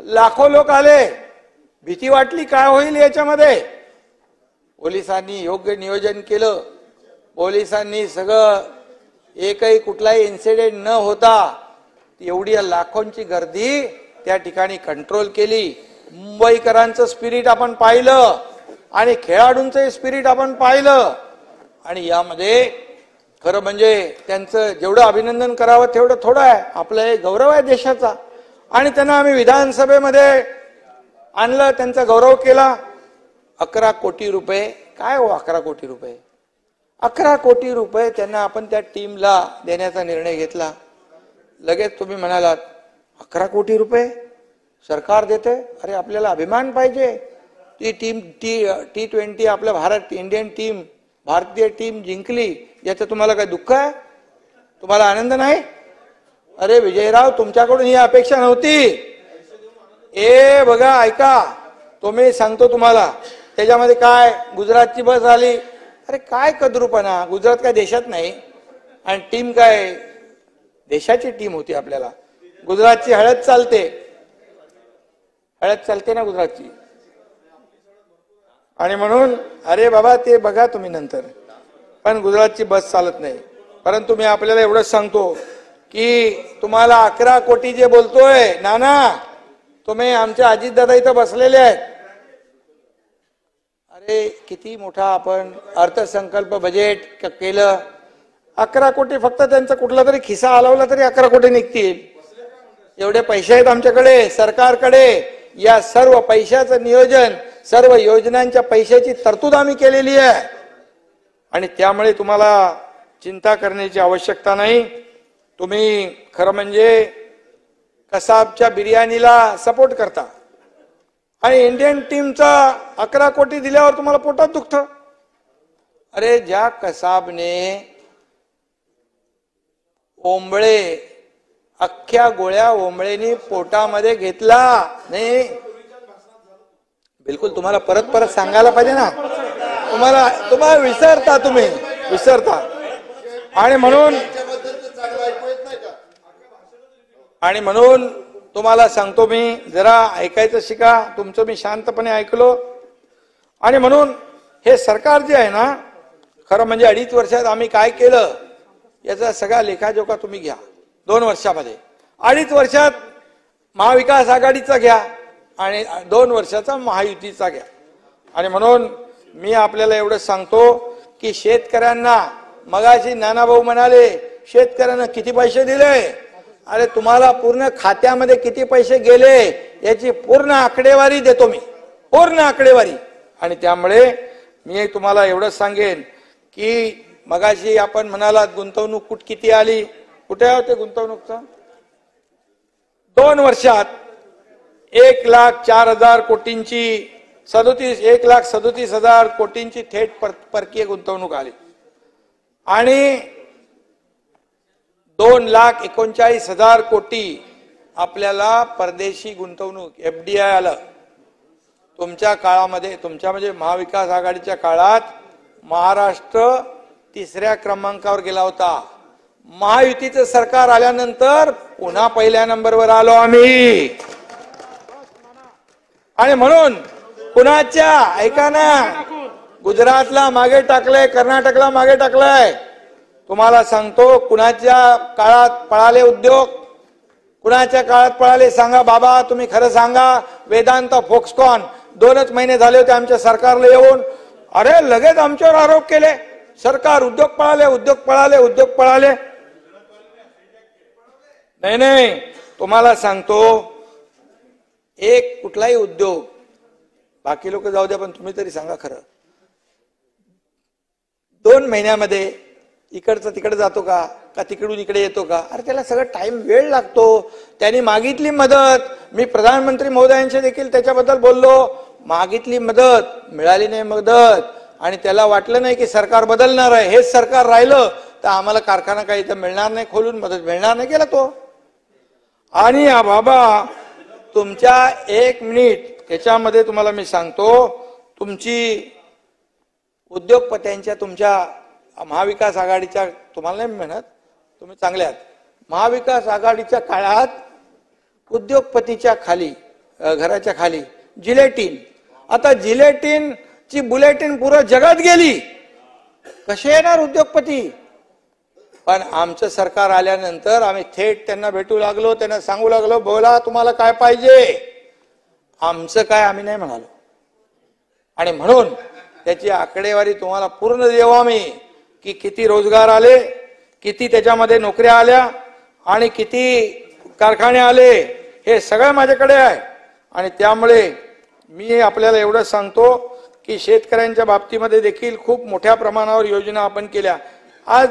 लाखो लोक आले, भीती वाटली काय होईल याच्यामध्ये. पोलिसांनी योग्य नियोजन केलं, पोलिसांनी सगळं एकही कुठलाही इन्सिडेंट न होता एवढी लाखोंची गर्दी त्या ठिकाणी कंट्रोल केली. मुंबईकरांचं स्पिरिट आपण पाहिलं आणि खेळाडूंचं स्पिरिट आपण पाहिलं. आणि यामध्ये खरं म्हणजे त्यांचं जेवढं अभिनंदन करावं तेवढं थोडं आहे. आपला एक गौरव आहे देशाचा आणि त्यांना आम्ही विधानसभेमध्ये आणलं, त्यांचा गौरव केला. 11 कोटी रुपये काय हो, 11 कोटी रुपये, 11 कोटी रुपये त्यांना आपण त्या टीमला देण्याचा निर्णय घेतला. लगेच तुम्ही म्हणालात 11 कोटी रुपये सरकार देते, अरे आपल्याला अभिमान पाहिजे. ती टीम T20 आपल्या भारतीय टीम जिंकली, याचं तुम्हाला काय दुःख आहे? तुम्हाला आनंद नाही? अरे विजयराव, तुमच्याकडून ही अपेक्षा नव्हती. बघा ऐका, तुम्ही सांगतो तुम्हाला, त्याच्यामध्ये काय गुजरातची बस आली. अरे काय कद्रूपणा, गुजरात काय देशात नाही आणि टीम काय देशाची टीम होती. आपल्याला गुजरातची हळद चालते ना गुजरातची. आणि म्हणून अरे बाबा ते बघा तुम्ही नंतर, पण गुजरातची बस चालत नाही. परंतु मी आपल्याला एवढंच सांगतो की तुम्हाला 11 कोटी जे बोलतोय नाना, तुम्ही आमच्या अजितदादा इथं बसलेले आहेत. अरे किती मोठा आपण अर्थसंकल्प बजेट केलं. 11 कोटी फक्त त्यांचा कुठला तरी खिसा हलवला तरी 11 कोटी निघतील. एवढे पैसे आहेत आमच्याकडे, सरकारकडे. या सर्व पैशाचं नियोजन, सर्व योजनांच्या पैशाची तरतूद आम्ही केलेली आहे आणि त्यामुळे तुम्हाला चिंता करण्याची आवश्यकता नाही. तुम्ही खरं म्हणजे कसाबच्या बिर्याणीला सपोर्ट करता आणि इंडियन टीमचा 11 कोटी दिल्यावर तुम्हाला पोटात दुखतं. अरे ज्या कसाबने ओंबळे अख्ख्या गोळ्या ओंबळेनी पोटामध्ये घेतला नाही, बिलकुल तुम्हाला परत सांगायला पाहिजे ना. तुम्हाला विसरता आणि म्हणून तुम्हाला सांगतो मी, जरा ऐकायचं शिका. तुमचं मी शांतपणे ऐकलो. आणि म्हणून हे सरकार जे आहे ना, खरं म्हणजे 2.5 वर्षात आम्ही काय केलं याचा सगळा लेखाजोखा तुम्ही घ्या. 2 वर्षामध्ये 2.5 वर्षात महाविकास आघाडीचा घ्या आणि 2 वर्षाचा महायुतीचा घ्या. आणि म्हणून मी आपल्याला एवढं सांगतो की शेतकऱ्यांना, मगाशी नानाभाऊ म्हणाले शेतकऱ्यांना किती पैसे दिले. अरे तुम्हाला पूर्ण खात्यामध्ये किती पैसे गेले याची पूर्ण आकडेवारी देतो मी, पूर्ण आकडेवारी. आणि त्यामुळे मी तुम्हाला एवढंच सांगेन की मगाशी आपण म्हणालात गुंतवणूक किती आली, कुठे होते गुंतवणूकचा? 2 वर्षात 1,04,000 कोटींची 1,37,000 कोटींची थेट परकीय गुंतवणूक आली आणि 2,39,000 कोटी आपल्याला परदेशी गुंतवणूक FDI आलं. तुमच्या काळामध्ये, तुमच्या म्हणजे महाविकास आघाडीच्या काळात महाराष्ट्र 3ऱ्या क्रमांकावर गेला होता. महायुतीचं सरकार आल्यानंतर पुन्हा 1ल्या नंबरवर आलो आम्ही. आणि म्हणून कुणाच्या, ऐका ना, गुजरातला मागे टाकलंय, कर्नाटकला मागे टाकलंय. तुम्हाला सांगतो कुणाच्या काळात पळाले उद्योग, कुणाच्या काळात पळाले सांगा बाबा, तुम्ही खरं सांगा. वेदांत, फोक्सकॉन 2च महिने झाले होते आमच्या सरकारला येऊन. अरे लगेच आमच्यावर आरोप केले, सरकार उद्योग पळाले. नाही, तुम्हाला सांगतो एक कुठलाही उद्योग, बाकी लोक जाऊ द्या पण तुम्ही तरी सांगा खरं, 2 महिन्यामध्ये इकडचं तिकडे जातो का तिकडून इकडे येतो का? अरे त्याला सगळं टाइम, वेळ लागतो. त्यांनी मागितली मदत, मी प्रधानमंत्री महोदयांशी देखील त्याच्याबद्दल बोललो. मागितली मदत, मिळाली नाही मदत आणि त्याला वाटलं नाही की सरकार बदलणार आहे. हेच सरकार राहिलं तर आम्हाला कारखाना काही इथं मिळणार नाही, खोलून मदत मिळणार नाही, केला तो. आणि बाबा तुमच्या 1 मिनिट त्याच्यामध्ये तुम्हाला मी सांगतो, तुमची उद्योगपत्यांच्या तुमच्या महाविकास आघाडीच्या, तुम्हाला नाही म्हणत, तुम्ही चांगले आहात, महाविकास आघाडीच्या काळात उद्योगपतीच्या खाली, घराच्या खाली जिलेटिन, आता जिलेटिन ची बुलेटिन पुरं जगात गेली, कसे येणार उद्योगपती? पण आमचं सरकार आल्यानंतर आम्ही थेट त्यांना भेटू लागलो, त्यांना सांगू लागलो, बोला तुम्हाला काय पाहिजे, आमचं काय आम्ही नाही म्हणालो. आणि म्हणून त्याची आकडेवारी तुम्हाला पूर्ण देऊ आम्ही, की किती रोजगार आले, किती त्याच्यामध्ये नोकऱ्या आल्या आणि किती कारखाने आले, हे सगळं माझ्याकडे आहे. आणि त्यामुळे मी आपल्याला एवढं सांगतो की शेतकऱ्यांच्या बाबतीमध्ये देखील खूप मोठ्या प्रमाणावर योजना आपण केल्या. आज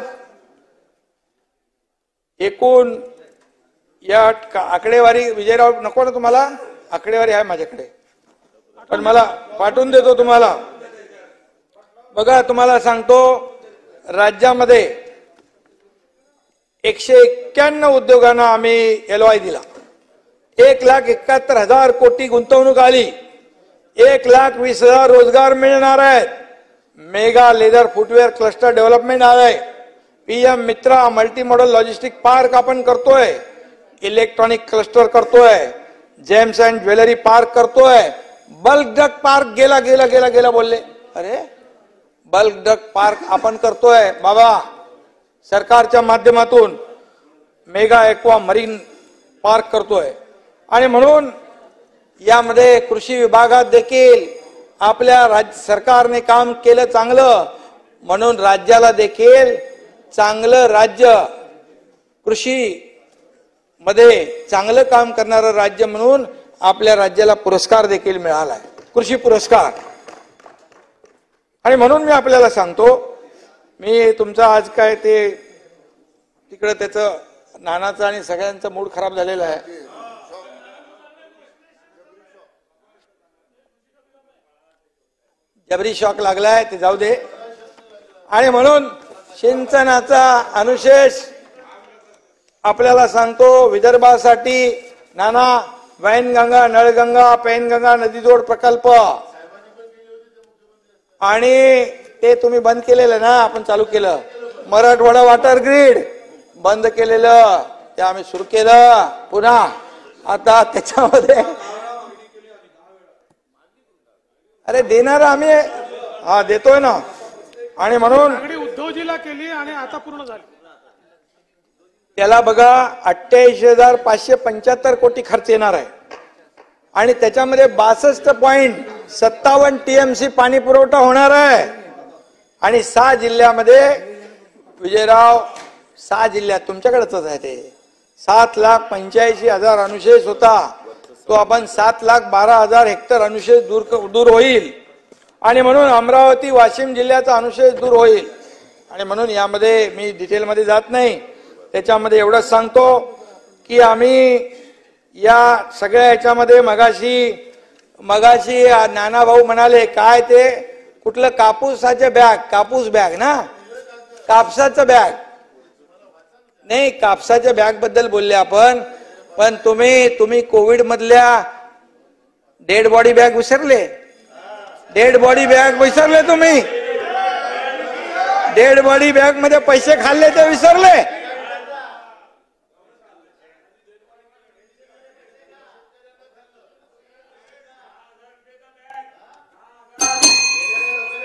एकूण या आकडेवारी, विजयराव नको ना तुम्हाला, आकडेवारी आहे माझ्याकडे, पण मला पाठवून देतो तुम्हाला. बघा, तुम्हाला सांगतो, राज्यामध्ये 191 उद्योगांना आम्ही LOI दिला, 1,71,000 कोटी गुंतवणूक आली, 1,20,000 रोजगार मिळणार आहेत. Mega leather footwear cluster development आलंय, PM मित्रा मल्टी मॉडल लॉजिस्टिक पार्क आपण करतोय, इलेक्ट्रॉनिक क्लस्टर करतोय, जेम्स अँड ज्वेलरी पार्क करतोय, बल्क ड्रग पार्क गेला गेला गेला गेला बोलले, अरे बल्क ड्रग पार्क आपण करतोय बाबा सरकारच्या माध्यमातून, मेगा एक्वा मरीन पार्क करतोय. आणि म्हणून यामध्ये कृषी विभागात देखील आपल्या राज्य सरकारने काम केलं चांगलं, म्हणून राज्याला देखील चांगलं राज्य, कृषी मध्ये चांगलं काम करणारं राज्य म्हणून आपल्या राज्याला पुरस्कार देखील मिळाला आहे, कृषी पुरस्कार. आणि म्हणून मी आपल्याला सांगतो, मी तुमचा आज काय ते तिकडे त्याचं नानाचं आणि सगळ्यांचा मूड खराब झालेला आहे, जबरी शॉक लागलाय, ते जाऊ दे. आणि म्हणून सिंचनाचा अनुशेष आपल्याला सांगतो, विदर्भासाठी नाना वैनगंगा, नळगंगा, पैनगंगा नदीजोड प्रकल्प, आणि ते तुम्ही बंद केलेलं ना, आपण चालू केलं. मराठवाडा वॉटर ग्रीड बंद केलेलं, ते आम्ही सुरू केलं पुन्हा. आता त्याच्यामध्ये अरे देणार आम्ही, हा देतोय ना. आणि म्हणून उद्धवजीला केली आणि आता पूर्ण झाली. त्याला बघा 88,575 कोटी खर्च येणार आहे, आणि त्याच्यामध्ये 62.57 TMC पाणी पुरवठा होणार आहे. आणि 6 जिल्ह्यामध्ये, विजयराव 6 जिल्ह्यात तुमच्याकडेच आहे ते, 7,85,000 अनुशेष होता, तो आपण 7,12,000 हेक्टर अनुशेष दूर होईल. आणि म्हणून अमरावती वाशिम जिल्ह्याचा अनुशेष दूर होईल. आणि म्हणून यामध्ये मी डिटेलमध्ये जात नाही, त्याच्यामध्ये एवढंच सांगतो की आम्ही या सगळ्या याच्यामध्ये मगाशी नाना भाऊ म्हणाले, काय ते कुठलं कापूसाचे बॅग, कापूस बॅग ना, कापसाचं बॅग नाही, कापसाच्या बॅग बद्दल बोलले आपण. पण तुम्ही कोविड मधल्या डेड बॉडी बॅग विसरले, डेड बॉडी बॅग विसरले तुम्ही, डेड बॉडी बॅग मध्ये पैसे खाल्ले ते विसरले.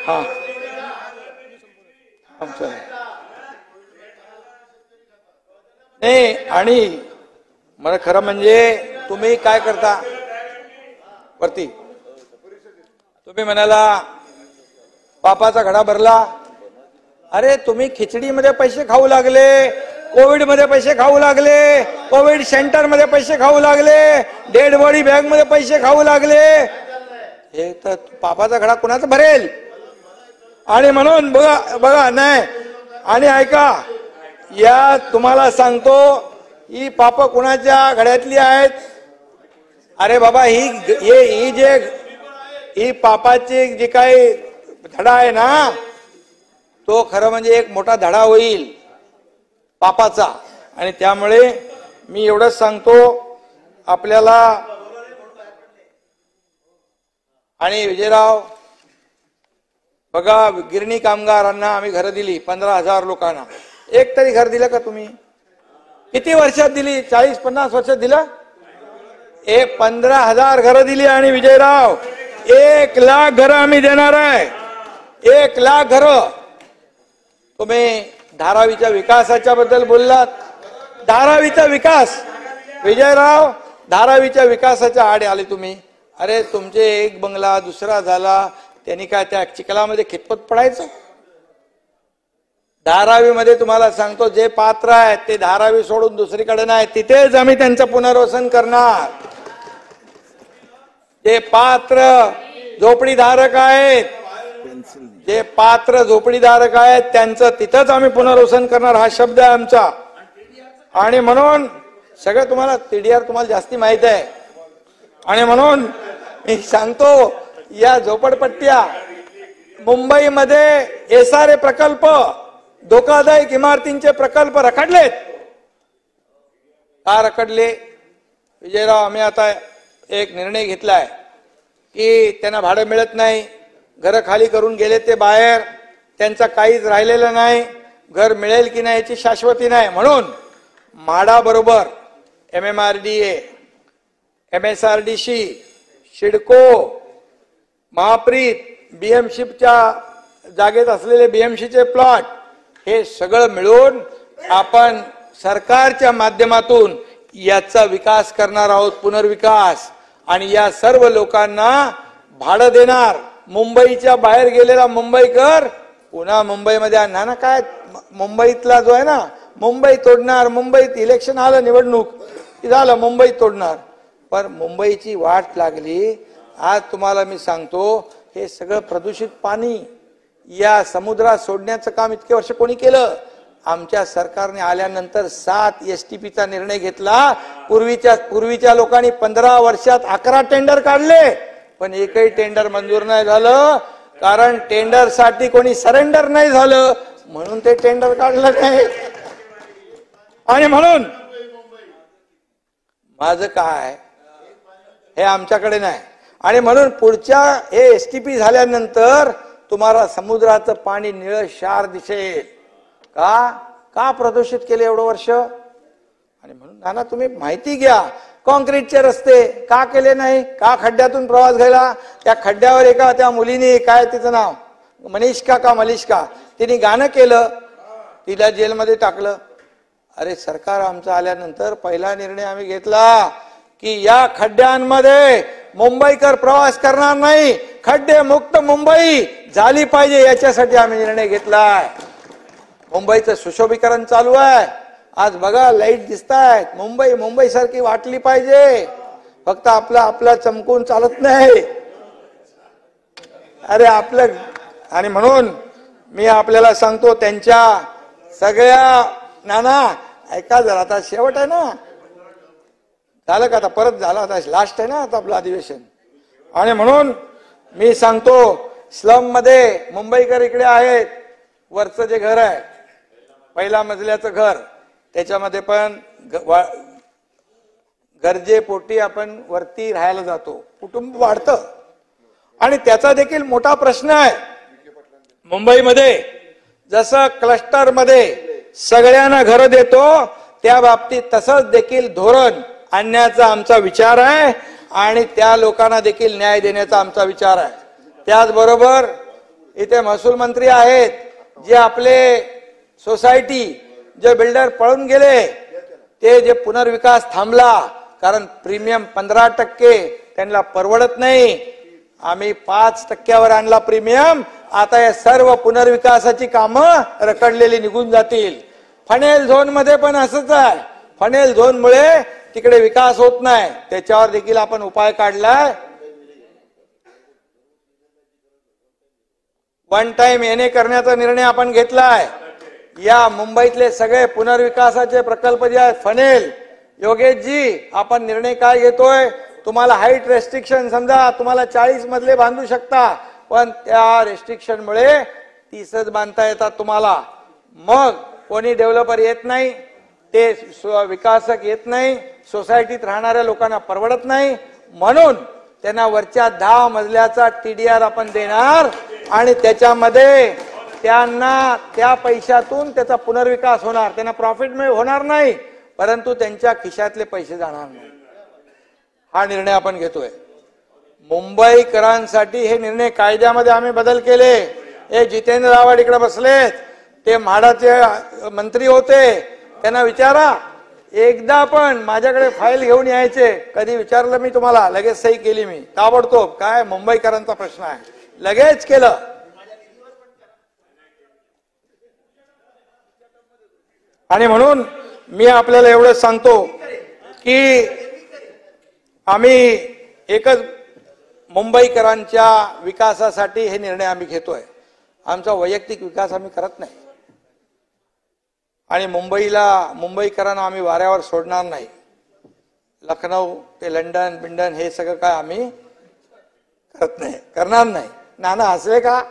हा आमचं नाही. आणि मला खरं म्हणजे तुम्ही काय करता वरती, तुम्ही म्हणाला पापाचा घडा भरला, अरे तुम्ही खिचडीमध्ये पैसे खाऊ लागले, कोविड मध्ये पैसे खाऊ लागले, कोविड सेंटर मध्ये पैसे खाऊ लागले, डेड बॉडी बॅग मध्ये पैसे खाऊ लागले, हे तर पापाचा घडा कुणाचा भरेल. आणि म्हणून बघा नाही. आणि ऐका, या तुम्हाला सांगतो, ही पाप कुणाच्या घड्यातली आहेत. अरे बाबा, ही पापाची जी काही धडा आहे ना, तो खरं म्हणजे एक मोठा धडा होईल पापाचा. आणि त्यामुळे मी एवढंच सांगतो आपल्याला. आणि विजयराव बघा, गिरणी कामगारांना आम्ही घरं दिली 15,000 लोकांना. एक तरी घर दिलं का तुम्ही? किती वर्षात दिली? 40-50 वर्षात दिलं? 15,000 घरं दिली. आणि विजयराव 1 लाख घरं आम्ही देणार आहे. 1 लाख घरं. तुम्ही धारावीच्या विकासाच्या बद्दल बोललात. धारावीचा विकास, विजयराव, धारावीच्या विकासाच्या आडे आले तुम्ही. अरे तुमचे एक बंगला दुसरा झाला, त्यांनी काय त्या चिखलामध्ये खितपत पडायचं? धारावीमध्ये तुम्हाला सांगतो, जे पात्र आहेत ते धारावी सोडून दुसरीकडे नाही, तिथेच आम्ही त्यांचं पुनर्वसन करणार. जे पात्र झोपडीधारक आहेत, जे पात्र झोपडीधारक आहेत त्यांचं तिथंच आम्ही पुनर्वसन करणार, हा शब्द आहे आमचा. आणि म्हणून सगळं तुम्हाला TDR तुम्हाला जास्ती माहित आहे. आणि म्हणून मी सांगतो, या झोपडपट्ट्या मुंबईमध्ये SRA प्रकल्प, धोकादायक इमारतींचे प्रकल्प रखडलेत. का रखडले? विजयराव, आम्ही आता एक निर्णय घेतलाय की त्यांना भाडं मिळत नाही, घरं खाली करून गेले ते बाहेर, त्यांचं काहीच राहिलेलं नाही, घर मिळेल की नाही याची शाश्वती नाही. म्हणून म्हाडा बरोबर MMRDA, MSRDC, शिडको, महाप्रीत, BMCच्या जागेत असलेले BMCचे प्लॉट, हे सगळं मिळून आपण सरकारच्या माध्यमातून याचा विकास करणार आहोत, पुनर्विकास. आणि या सर्व लोकांना भाडं देणार. मुंबईच्या बाहेर गेलेला मुंबईकर पुन्हा मुंबईमध्ये नाना काय मुंबईतला जो आहे ना, मुंबई तोडणार. मुंबईत इलेक्शन आलं, निवडणूक झालं, मुंबई तोडणार. पण मुंबईची वाट लागली. आज तुम्हाला मी सांगतो, हे सगळं प्रदूषित पाणी या समुद्रात सोडण्याचं काम इतके वर्ष कोणी केलं? आमच्या सरकारने आल्यानंतर 7 STPचा निर्णय घेतला. पूर्वीच्या लोकांनी 15 वर्षात 11 टेंडर काढले, पण एकही टेंडर मंजूर नाही झालं. कारण टेंडर साठी कोणी सरेंडर नाही झालं, म्हणून ते टेंडर काढलं नाही. आणि म्हणून माझं काय, हे आमच्याकडे नाही. आणि म्हणून पुढच्या हे STP झाल्यानंतर तुम्हाला समुद्राचं पाणी निळं क्षार दिसेल. का प्रदूषित केले एवढं वर्ष? आणि म्हणून नाना तुम्ही माहिती घ्या, कॉन्क्रीटचे रस्ते का केले नाही? का खड्ड्यातून प्रवास घ्यायला? त्या खड्ड्यावर एका त्या मुलीने, काय तिचं नाव, मलिष्का, तिने गाणं केलं, तिला जेलमध्ये टाकलं. अरे सरकार आमचं आल्यानंतर पहिला निर्णय आम्ही घेतला की या खड्ड्यांमध्ये मुंबईकर प्रवास करणार नाही, खड्डे मुक्त मुंबई झाली पाहिजे, याच्यासाठी आम्ही निर्णय घेतलाय. मुंबईचं सुशोभीकरण चालू आहे. आज बघा, लाईट दिसतायत. मुंबई सारखी वाटली पाहिजे. फक्त आपला चमकून चालत नाही. अरे आपलं. आणि म्हणून मी आपल्याला सांगतो, त्यांच्या सगळ्या, नाना ऐका जरा, आता शेवट आहे ना, झालं का? आता परत झालं, आता लास्ट आहे ना आता आपलं अधिवेशन. आणि म्हणून मी सांगतो, स्लम मध्ये मुंबईकर इकडे आहेत. वरचं जे घर आहे, पहिल्या मजल्याचं घर, त्याच्यामध्ये पण गरजेपोटी आपण वरती राहायला जातो, कुटुंब वाढतं. आणि त्याचा देखील मोठा प्रश्न आहे. मुंबईमध्ये जसं क्लस्टर मध्ये सगळ्यांना घरं देतो, त्या बाबतीत तसंच देखील धोरण आणण्याचा आमचा विचार आहे. आणि त्या लोकांना देखील न्याय देण्याचा आमचा विचार आहे. त्याचबरोबर इथे महसूल मंत्री आहेत, जे आपले सोसायटी, जे बिल्डर पळून गेले, ते जे पुनर्विकास थांबला, कारण प्रीमियम 15% त्यांना परवडत नाही. आम्ही 5% आणला प्रीमियम. आता या सर्व पुनर्विकासाची कामं रखडलेली निघून जातील. फनेल झोन मध्ये पण असंच आहे. फनेल झोन मुळे तिकडे विकास होत नाही. त्याच्यावर देखील आपण उपाय काढलाय. वन टाइम येणे करण्याचा निर्णय आपण घेतलाय. या मुंबईतले सगळे पुनर्विकासाचे प्रकल्प जे आहेत, फनेल, योगेशजी, आपण निर्णय काय घेतोय? तुम्हाला हाईट रेस्ट्रिक्शन, समजा तुम्हाला 40 मजले बांधू शकता, पण त्या रेस्ट्रिक्शन मुळे 30च बांधता येतात तुम्हाला. मग कोणी डेव्हलपर येत नाही, ते विकासक येत नाही, सोसायटीत राहणाऱ्या लोकांना परवडत नाही. म्हणून त्यांना वरच्या 10 मजल्याचा TDR आपण देणार आणि त्याच्यामध्ये त्यांना त्या पैशातून त्याचा पुनर्विकास होणार. त्यांना प्रॉफिट होणार नाही, परंतु त्यांच्या खिशातले पैसे जाणार नाही. हा निर्णय आपण घेतोय. मुंबईकरांसाठी हे निर्णय कायद्यामध्ये आम्ही बदल केले. हे जितेंद्र आव्हाड इकडे बसलेत, ते म्हाडाचे मंत्री होते, त्यांना विचारा. एकदा पण माझ्याकडे फाईल घेऊन यायचे, कधी विचारलं मी तुम्हाला, लगेच सही केली मी ताबडतोब. काय मुंबईकरांचा प्रश्न आहे, लगेच केलं. आणि म्हणून मी आपल्याला एवढंच सांगतो की आम्ही एकच मुंबईकरांच्या विकासासाठी हे निर्णय आम्ही घेतोय. आमचा वैयक्तिक विकास आम्ही करत नाही आणि मुंबईकरांना आम्ही वाऱ्यावर सोडणार नाही. लखनौ ते लंडन बिंडन हे सगळं काय आम्ही करत नाही, करणार नाही. नाना हसले का?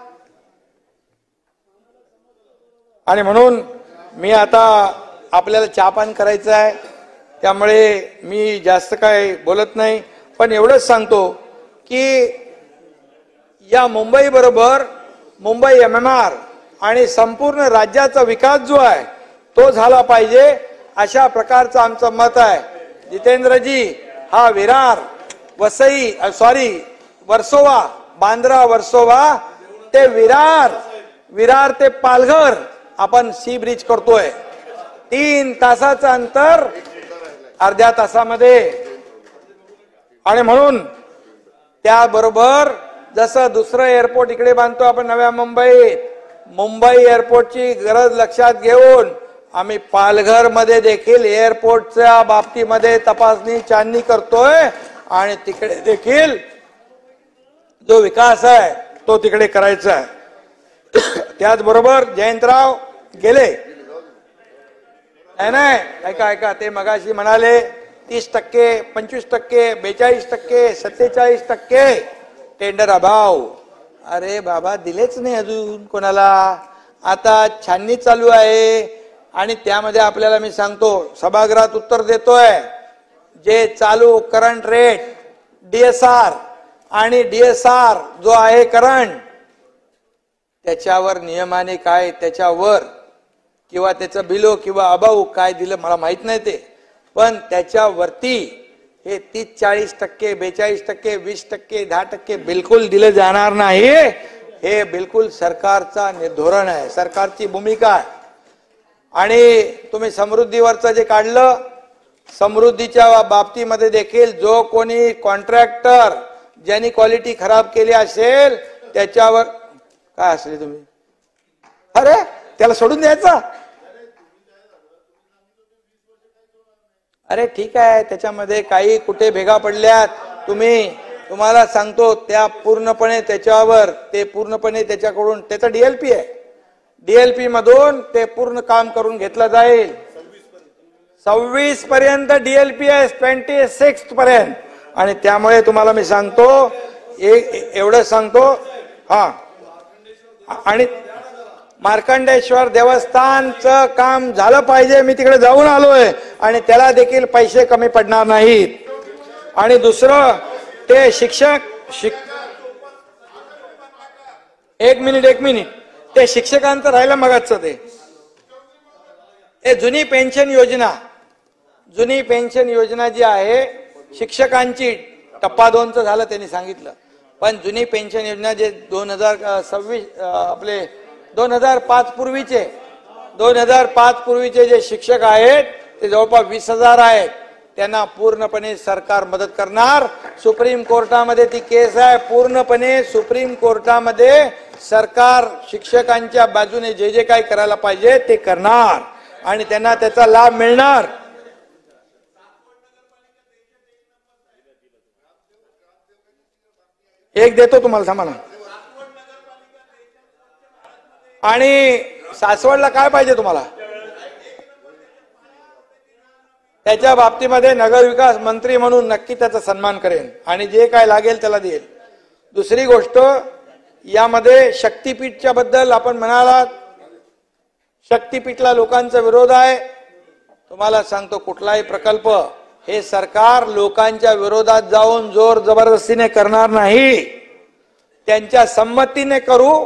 आणि म्हणून मी आता आपल्याला चहापान करायचं आहे, त्यामुळे मी जास्त काय बोलत नाही. पण एवढंच सांगतो की या मुंबई बरोबर मुंबई MMR आणि संपूर्ण राज्याचा विकास जो आहे तो झाला पाहिजे, अशा प्रकारचं आमचं मत आहे. जितेंद्रजी, हा विरार वर्सोवा, बांद्रा वर्सोवा ते विरार ते पालघर आपण सी ब्रिज करतोय. 3 तासाचं अंतर अर्ध्या तासामध्ये. आणि म्हणून त्याबरोबर जसं दुसरं एअरपोर्ट इकडे बांधतो आपण नव्या मुंबईत, मुंबई एअरपोर्टची गरज लक्षात घेऊन आम्ही पालघर मध्ये देखील एअरपोर्टच्या बाबतीमध्ये तपासणी छाननी करतोय आणि तिकडे देखील जो विकास आहे तो तिकडे करायचा आहे. त्याचबरोबर जयंतराव गेले नाही, ऐका, ते मगाशी म्हणाले 30%, 25%, 42%, 47% टेंडर अभाव. अरे बाबा, दिलेच नाही अजून कोणाला. आता छाननी चालू आहे आणि त्यामध्ये आपल्याला मी सांगतो, सभागृहात उत्तर देतोय, जे चालू करंट रेट DSR आणि DSR जो आहे करंट, त्याच्यावर नियमाने काय त्याच्यावर किंवा त्याचं बिलो किंवा अभाव काय दिलं मला माहित नाही ते, पण त्याच्यावरती हे 30-40%, 42%, 20%, 10% बिलकुल दिले जाणार नाही. हे बिलकुल सरकारचा धोरण आहे, सरकारची भूमिका आहे. आणि तुम्ही समृद्धीवरचं जे काढलं, समृद्धीच्या बाबतीमध्ये देखील जो कोणी कॉन्ट्रॅक्टर ज्यांनी क्वालिटी खराब केली असेल त्याच्यावर काय असले तुम्ही, अरे त्याला सोडून द्यायचा. अरे ठीक आहे, त्याच्यामध्ये काही कुठे भेगा पडल्यात, तुम्हाला सांगतो त्या पूर्णपणे त्याच्यावर ते पूर्णपणे त्याच्याकडून त्याचा DLP आहे, DLP मधून ते पूर्ण काम करून घेतलं जाईल. 26 पर्यंत DLP आहे, 26 पर्यंत. आणि त्यामुळे तुम्हाला मी सांगतो, एवढं सांगतो. हा, आणि मार्कंडेश्वर देवस्थानचं काम झालं पाहिजे. मी तिकडे जाऊन आलोय आणि त्याला देखील पैसे कमी पडणार नाहीत. आणि दुसरं ते एक मिनिट ते शिक्षकांचं राहिलं मगाचं ते जुनी पेन्शन योजना जी आहे शिक्षकांची, टप्पा 2चं झालं त्यांनी सांगितलं, पण जुनी पेन्शन योजना जे 2026 आपले 2005 पूर्वीचे जे शिक्षक आहेत ते जवळपास 20,000 आहेत. त्यांना पूर्णपणे सरकार मदत करणार. सुप्रीम कोर्टामध्ये ती केस आहे, पूर्णपणे सुप्रीम कोर्टामध्ये सरकार शिक्षकांच्या बाजूने जे जे काही करायला पाहिजे ते करणार आणि त्यांना त्याचा लाभ मिळणार. एक देतो तुम्हाला, थांबा ना. आणि सासवडला काय पाहिजे तुम्हाला, त्याच्या बाबतीमध्ये नगरविकास मंत्री म्हणून नक्की त्याचा सन्मान करेन आणि जे काय लागेल त्याला देईल. दुसरी गोष्ट, यामध्ये शक्तीपीठच्या बद्दल आपण म्हणालात, शक्तीपीठला लोकांचा विरोध आहे. तुम्हाला सांगतो, कुठलाही प्रकल्प हे सरकार लोकांच्या विरोधात जाऊन जोर जबरदस्तीने करणार नाही, त्यांच्या संमतीने करू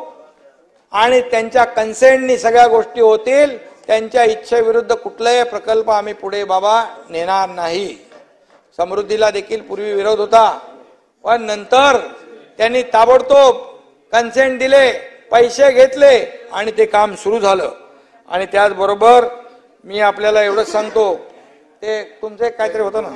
आणि त्यांच्या कन्सेंटनी सगळ्या गोष्टी होतील. त्यांच्या इच्छेविरुद्ध कुठलाही प्रकल्प आम्ही पुढे बाबा नेणार नाही. समृद्धीला देखील पूर्वी विरोध होता, पण नंतर त्यांनी ताबडतोब कन्सेंट दिले, पैसे घेतले आणि ते काम सुरू झालं. आणि त्याचबरोबर मी आपल्याला एवढंच सांगतो, ते तुमचे काहीतरी होतं ना,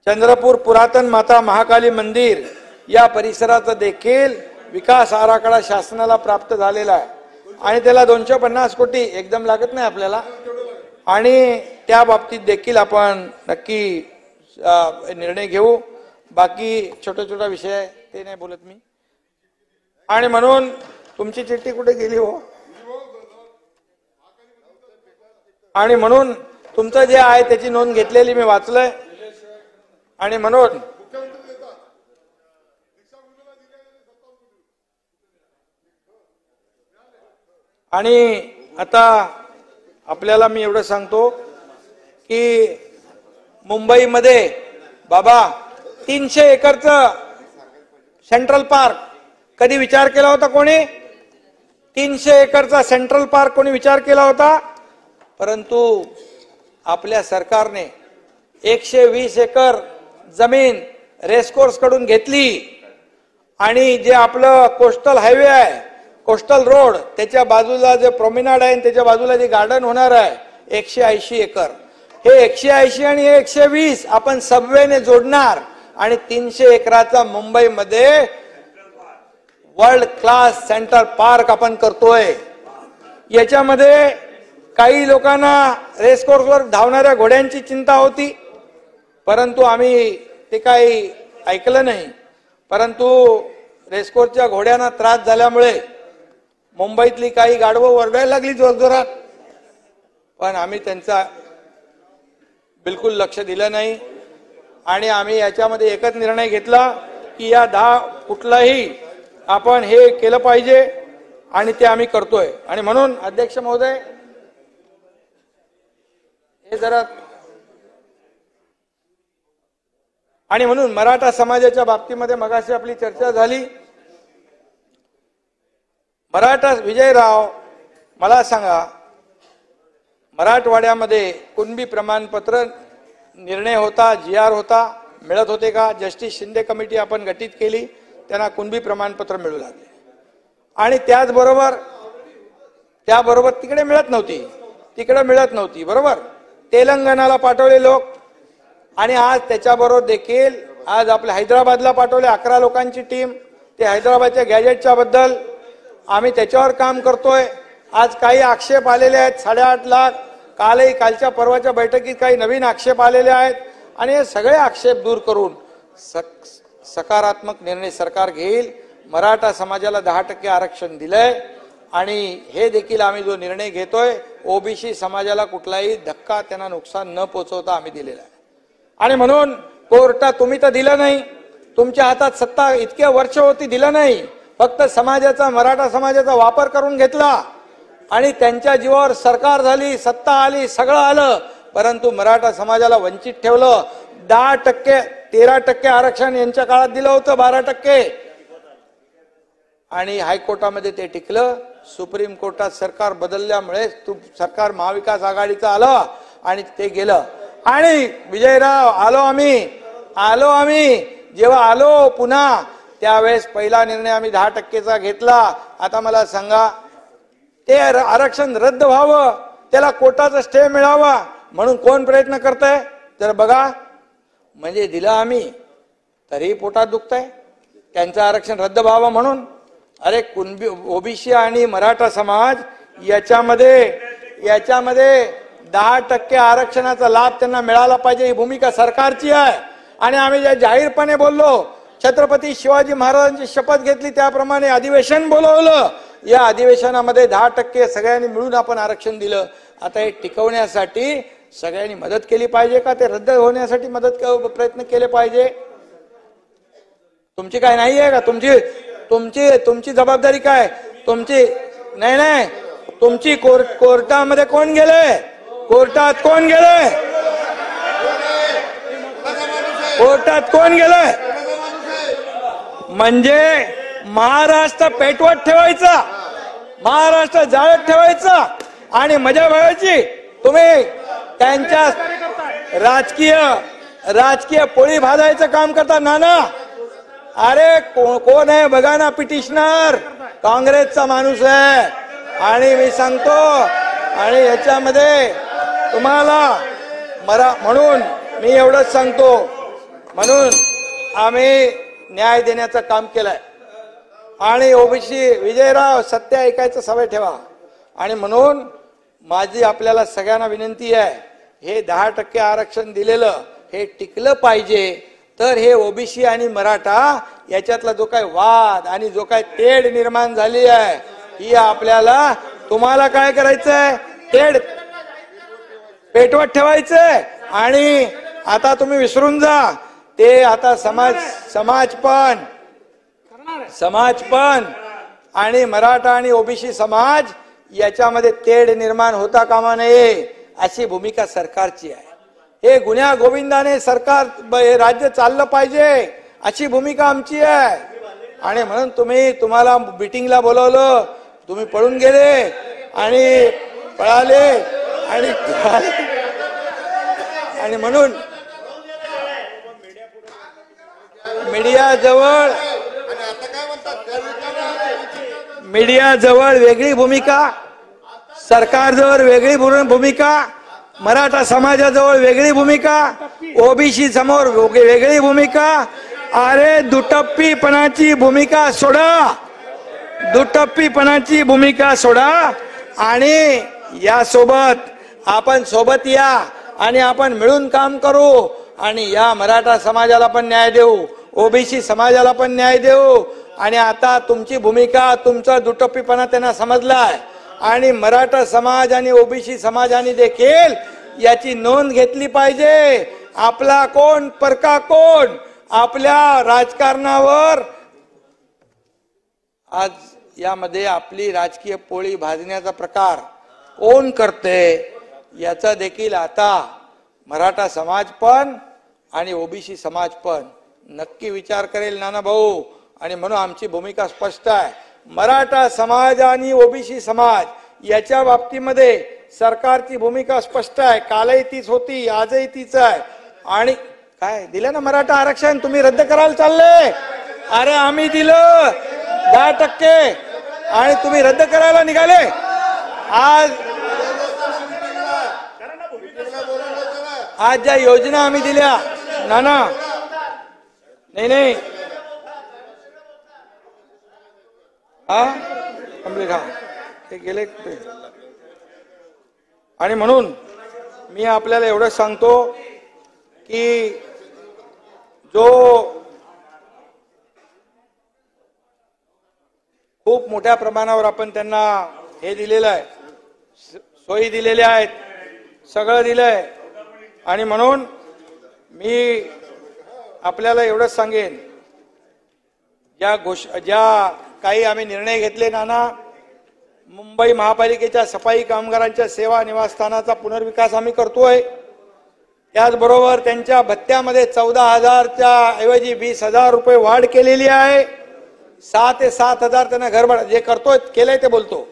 चंद्रपूर पुरातन माता महाकाली मंदिर या परिसराचा देखील विकास आराखडा शासनाला प्राप्त झालेला आहे आणि त्याला 250 कोटी एकदम लागत नाही आपल्याला. आणि त्या बाबतीत देखील आपण नक्की निर्णय घेऊ. बाकी छोटा छोटा विषय ते नाही बोलत मी. आणि म्हणून तुमची चिठ्ठी कुठे गेली हो? आणि म्हणून तुमचं जे आहे त्याची नोंद घेतलेली मी वाचलंय. आणि म्हणून आणि आता आपल्याला मी एवढं सांगतो की मुंबईमध्ये बाबा 300 एकरचं सेंट्रल पार्क कधी विचार केला होता कोणी? 300 एकरचा सेंट्रल पार्क कोणी विचार केला होता? परंतु आपल्या सरकारने 120 एकर जमीन रेसकोर्स कडून घेतली आणि जे आपलं कोस्टल हायवे आहे, कोस्टल रोड, त्याच्या बाजूला जे प्रोमेनाड आहे त्याच्या बाजूला जे गार्डन होणार आहे 180 एकर, हे 180 आणि 120 आपण सबवेने जोडणार आणि 300 एकराचा मुंबईमध्ये वर्ल्ड क्लास सेंट्रल पार्क आपण करतोय. याच्यामध्ये काही लोकांना रेसकोर्सवर धावणाऱ्या घोड्यांची चिंता होती, परंतु आम्ही ते काही ऐकलं नाही. परंतु रेसकोर्सच्या घोड्यांना त्रास झाल्यामुळे मुंबईतली काही गाढवं ओरडायला लागली जोरजोरात, पण आम्ही त्यांचा बिलकुल लक्ष दिलं नाही. आणि आम्ही याच्यामध्ये एकच निर्णय घेतला की या 10 कुठलाही आपण हे केलं पाहिजे आणि ते आम्ही करतोय. आणि म्हणून अध्यक्ष महोदय हे जरा, आणि म्हणून मराठा समाजाच्या बाबतीमध्ये मगाशी आपली चर्चा झाली. मराठा विजयराव, मला सांगा, मराठवाड्यामध्ये कुणबी प्रमाणपत्र निर्णय होता, GR होता, मिळत होते का? जस्टिस शिंदे कमिटी आपण गठीत केली, त्यांना कुणबी प्रमाणपत्र मिळू लागले. आणि त्याचबरोबर तिकडे मिळत नव्हती, बरोबर. तेलंगणाला पाठवले लोक आणि आज त्याच्याबरोबर देखील आज आपल्या हैदराबादला पाठवले 11 लोकांची टीम. ते हैदराबादच्या गॅजेटच्या बद्दल आम्ही त्याच्यावर काम करतोय. आज काही आक्षेप आलेले आहेत 8.5 लाख. कालच्या परवाच्या बैठकीत काही नवीन आक्षेप आलेले आहेत आणि हे सगळे आक्षेप दूर करून सकारात्मक निर्णय सरकार घेईल. मराठा समाजाला 10% आरक्षण दिलंय आणि हे देखील आम्ही जो निर्णय घेतोय ओबीसी समाजाला कुठलाही धक्का, त्यांना नुकसान न पोहोचवता आम्ही दिलेला आहे. आणि म्हणून कोर्टात तुम्ही तर दिलं नाही, तुमच्या हातात सत्ता इतक्या वर्ष होती, दिलं नाही. फक्त मराठा समाजाचा वापर करून घेतला आणि त्यांच्या जीवावर सरकार झाली, सत्ता आली, सगळं आलं, परंतु मराठा समाजाला वंचित ठेवलं. 10%, 13% आरक्षण यांच्या काळात दिलं होतं, 12%. आणि हायकोर्टामध्ये ते टिकलं. सुप्रीम कोर्टात सरकार बदलल्यामुळे सरकार महाविकास आघाडीचं आलं आणि ते गेलं. आणि विजयराव आलो आम्ही जेव्हा आलो पुन्हा, त्यावेळेस पहिला निर्णय आम्ही 10%चा घेतला. आता मला सांगा, ते आरक्षण रद्द व्हावं, त्याला कोर्टाचा स्टे मिळावा म्हणून कोण प्रयत्न करतंय? तर बघा, म्हणजे दिलं आम्ही तरी पोटात दुखतंय, त्यांचं आरक्षण रद्द व्हावं म्हणून. अरे कुणबी, ओबीसी आणि मराठा समाज याच्यामध्ये 10% आरक्षणाचा लाभ त्यांना मिळाला पाहिजे, ही भूमिका सरकारची आहे. आणि आम्ही जे जाहीरपणे बोललो, छत्रपती शिवाजी महाराजांची शपथ घेतली त्याप्रमाणे अधिवेशन बोलवलं. या अधिवेशनामध्ये 10% सगळ्यांनी मिळून आपण आरक्षण दिलं. आता हे टिकवण्यासाठी सगळ्यांनी मदत केली पाहिजे का ते रद्द होण्यासाठी प्रयत्न केले पाहिजे? तुमची काय नाही आहे का? तुमची जबाबदारी काय? तुमची नाही, तुमची कोर्टामध्ये कोण गेले? कोर्टात कोण गेलंय? कोर्टात कोण गेलंय? म्हणजे महाराष्ट्र पेटवत ठेवायचा, महाराष्ट्र जाळत ठेवायचा आणि मजा बघायची. तुम्ही त्यांच्या राजकीय पोळी भाजायचं काम करता. नाना, अरे कोण आहे बघा ना, पिटिशनर काँग्रेसचा माणूस आहे. आणि मी सांगतो, आणि याच्यामध्ये तुम्हाला म्हणून मी एवढंच सांगतो, म्हणून आम्ही न्याय देण्याचं काम केलंय. आणि ओबीसी विजयराव, सत्य ऐकायचं सवय ठेवा. आणि म्हणून माझी आपल्याला सगळ्यांना विनंती आहे, हे 10% आरक्षण दिलेलं हे टिकलं पाहिजे. तर हे ओबीसी आणि मराठा याच्यातला जो काही वाद आणि जो काही तेढ निर्माण झाली आहे, ही आपल्याला, तुम्हाला काय करायचंय, तेढ पेटवत ठेवायचंय. आणि आता तुम्ही विसरून जा ते, आता समाज पण आणि मराठा आणि ओबीसी समाज याच्यामध्ये तेढ निर्माण होता कामा नये, अशी भूमिका सरकारची आहे. हे गुन्ह्या गोविंदाने सरकार राज्य चाललं पाहिजे, अशी भूमिका आमची आहे. आणि म्हणून तुम्हाला मिटिंगला बोलवलं, तुम्ही पळून गेले आणि पळाले आणि म्हणून मीडियाजवळ वेगळी भूमिका, सरकारजवळ वेगळी भूमिका, मराठा समाजाजवळ वेगळी भूमिका, ओबीसी समोर वेगळी भूमिका. अरे दुटप्पीपणाची भूमिका सोडा, दुटप्पीपणाची भूमिका सोडा आणि यासोबत आपण सोबत या आणि आपण मिळून काम करू. आणि या मराठा समाजाला पण न्याय देऊ, ओबीसी समाजाला पण न्याय देऊ. आणि आता तुमची भूमिका, तुमचा दुटप्पीपणा त्यांना समजलाय. आणि मराठा समाज आणि ओबीसी समाजाने देखील याची नोंद घेतली पाहिजे. आपला कोण परका कोण, आपल्या राजकारणावर आज यामध्ये आपली राजकीय पोळी भाजण्याचा प्रकार कोण करते, याचा देखील आता मराठा समाज पण आणि ओबीसी समाज पण नक्की विचार करेल नाना भाऊ. आणि म्हणून आमची भूमिका स्पष्ट आहे. मराठा समाज आणि ओबीसी समाज याच्या बाबतीमध्ये सरकारची भूमिका स्पष्ट आहे. कालही तीच होती, आजही तीच आहे. आणि काय दिलं ना मराठा आरक्षण, तुम्ही रद्द करायला चालले. अरे आम्ही दिलं 10% आणि तुम्ही रद्द करायला निघाले. आज ज्या योजना आम्ही दिल्या नाना, नाही कंप्लीट, ते गेले. आणि म्हणून मी आपल्याला एवढंच सांगतो की जो खूप मोठ्या प्रमाणावर आपण त्यांना हे दिलेलं आहे, सोयी दिलेल्या आहेत, सगळं दिलंय. आणि म्हणून मी आपल्याला एवढंच सांगेन, ज्या काही आम्ही निर्णय घेतले नाना, मुंबई महापालिकेच्या सफाई कामगारांच्या सेवा निवासस्थानाचा पुनर्विकास आम्ही करतोय. त्याचबरोबर त्यांच्या भत्त्यामध्ये 14,000च्या ऐवजी 20,000 रुपये वाढ केलेली आहे. 6 ते 7,000 त्यांना घरभाडं जे करतोय, केलंय ते बोलतो.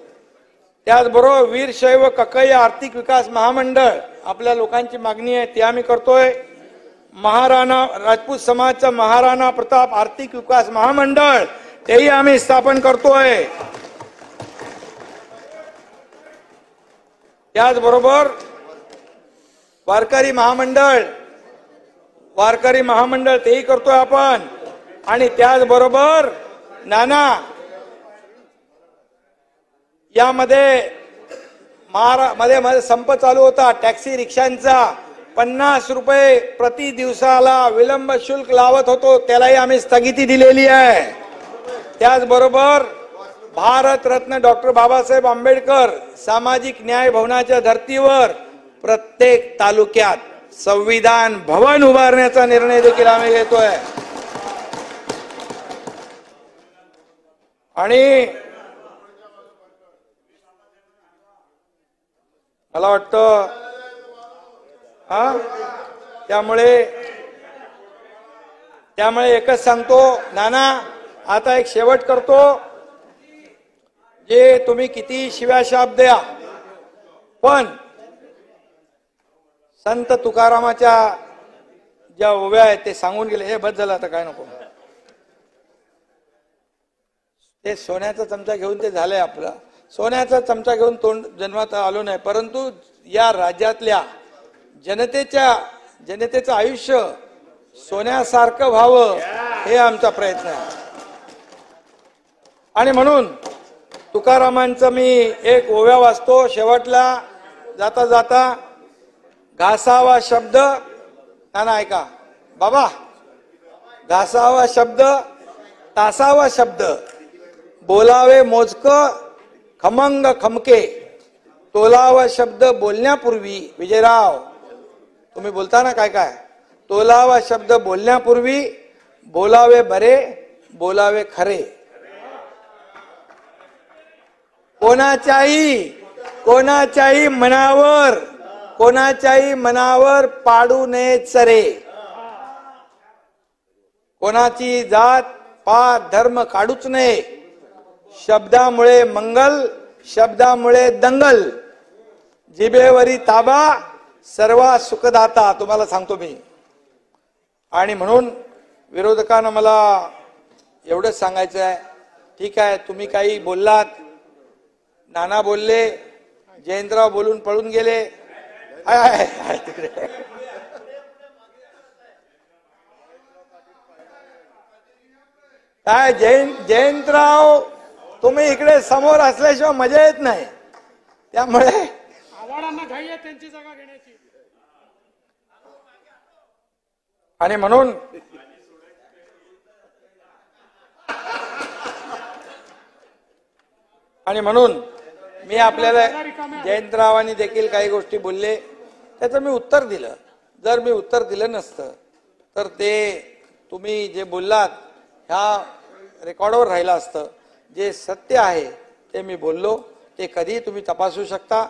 त्याचबरोबर वीरशैव कक्कई आर्थिक विकास महामंडळ, आपल्या लोकांची मागणी आहे ती आम्ही करतोय. महाराणा राजपूत समाजचा महाराणा प्रताप आर्थिक विकास महामंडळ, तेही आम्ही स्थापन करतोय. त्याचबरोबर वारकरी महामंडळ तेही करतोय आपण. आणि त्याचबरोबर नाना, यामध्ये मध्ये संप चालू होता टॅक्सी रिक्षांचा, 50 रुपये प्रति दिवसाला विलंब शुल्क लावत होतो, त्यालाही आम्ही स्थगिती दिलेली आहे. त्याचबरोबर भारतरत्न डॉक्टर बाबासाहेब आंबेडकर सामाजिक न्याय भवनाच्या धर्तीवर प्रत्येक तालुक्यात संविधान भवन उभारण्याचा निर्णय देखील आम्ही घेतोय. आणि मला वाटतं त्यामुळे एकच सांगतो नाना, आता एक शेवट करतो, जे तुम्ही किती शिव्या शाप द्या, पण संत तुकारामाच्या ज्या ओव्या आहेत ते सांगून गेले. हे बस झालं, आता काय नको. ते सोन्याचा चमचा घेऊन ते झालंय आपलं. सोन्याचा चमचा घेऊन तोंड जन्मात आलो नाही, परंतु या राज्यातल्या जनतेचं आयुष्य सोन्यासारखं व्हावं हे आमचा प्रयत्न आहे. आणि म्हणून तुकारामांचं मी एक ओव्या वाचतो शेवटला जाता जाता. घासावा शब्द, नाना ऐका बाबा, घासावा शब्द, तासावा शब्द, बोलावे मोजक खमंग खमके, तोलावा शब्द बोलण्यापूर्वी. विजयराव, तुम्ही बोलता ना काय काय, तोलावा शब्द बोलण्यापूर्वी, बोलावे बरे, बोलावे खरे. कोणाच्याही मनावर पाडू नये चरे. कोणाची जात पात धर्म काढूच नये. शब्दामुळे मंगल, शब्दामुळे दंगल, जिभेवरी ताबा, सर्वा सुखदाता. तुम्हाला सांगतो मी. आणि म्हणून विरोधकांना मला एवढंच सांगायचं आहे, ठीक आहे तुम्ही काही बोललात, नाना बोलले, जयंतराव बोलून पळून गेले. तिकडे काय जयंतराव, तुम्ही इकडे समोर असल्याशिवाय मजा येत नाही. त्यामुळे आव्हाडांना घाई आहे त्यांची जागा घेण्याची. आणि म्हणून मी आपल्याला जयंतरावांनी देखील काही गोष्टी बोलले, त्याचं मी उत्तर दिलं. जर मी उत्तर दिलं नसतं तर ते तुम्ही जे बोललात ह्या रेकॉर्डवर राहिलं असतं. जे सत्य आहे ते मी बोललो, ते कधीही तुम्ही तपासू शकता.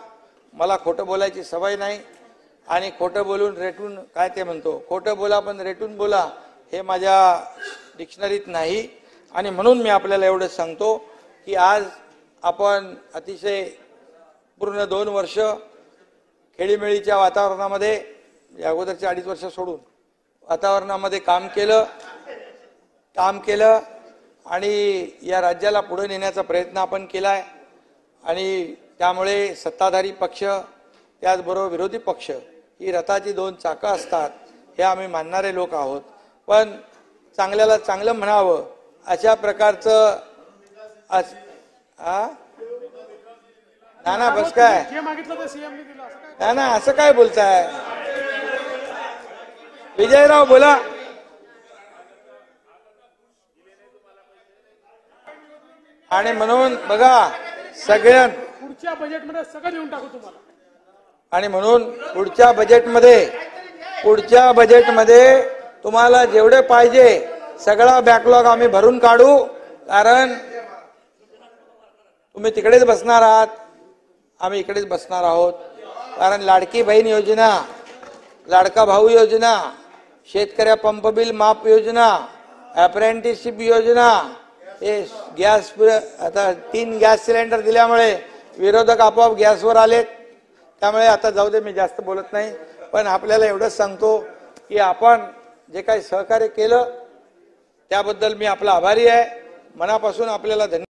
मला खोटं बोलायची सवय नाही, आणि खोटं बोलून रेटून काय ते म्हणतो, खोटं बोला पण रेटून बोला, हे माझ्या डिक्शनरीत नाही. आणि म्हणून मी आपल्याला एवढंच सांगतो की आज आपण अतिशय पूर्ण 2 वर्ष खेळीमेळीच्या वातावरणामध्ये, अगोदरच्या 2.5 वर्ष सोडून वातावरणामध्ये काम केलं आणि या राज्याला पुढे नेण्याचा प्रयत्न आपण केलाय. आणि त्यामुळे सत्ताधारी पक्ष त्याचबरोबर विरोधी पक्ष ही रथाची 2 चाकं असतात हे आम्ही मानणारे लोक आहोत. पण चांगल्याला चांगलं म्हणावं अशा प्रकारचं नाना बस काय नाना असं काय बोलताय. विजयराव बोला. आणि म्हणून बघा सगळ्यां पुढच्या बजेटमध्ये सगळं देऊन टाकू तुम्हाला. आणि म्हणून पुढच्या बजेटमध्ये तुम्हाला जेवढे पाहिजे सगळा बॅकलॉग आम्ही भरून काढू. कारण तुम्ही तिकडेच बसणार आहात, आम्ही इकडेच बसणार आहोत. कारण लाडकी बहीण योजना, लाडका भाऊ योजना, शेतकऱ्या पंप बिल माफ योजना, अप्रेंटिसशिप योजना, हे गॅस, आता 3 गॅस सिलेंडर दिल्यामुळे विरोधक आपोआप गॅसवर आलेत. त्यामुळे आता जाऊ दे, मी जास्त बोलत नाही. पण आपल्याला एवढंच सांगतो की आपण जे काही सहकार्य केलं त्याबद्दल मी आपला आभारी आहे. मनापासून आपल्याला धन्यवाद.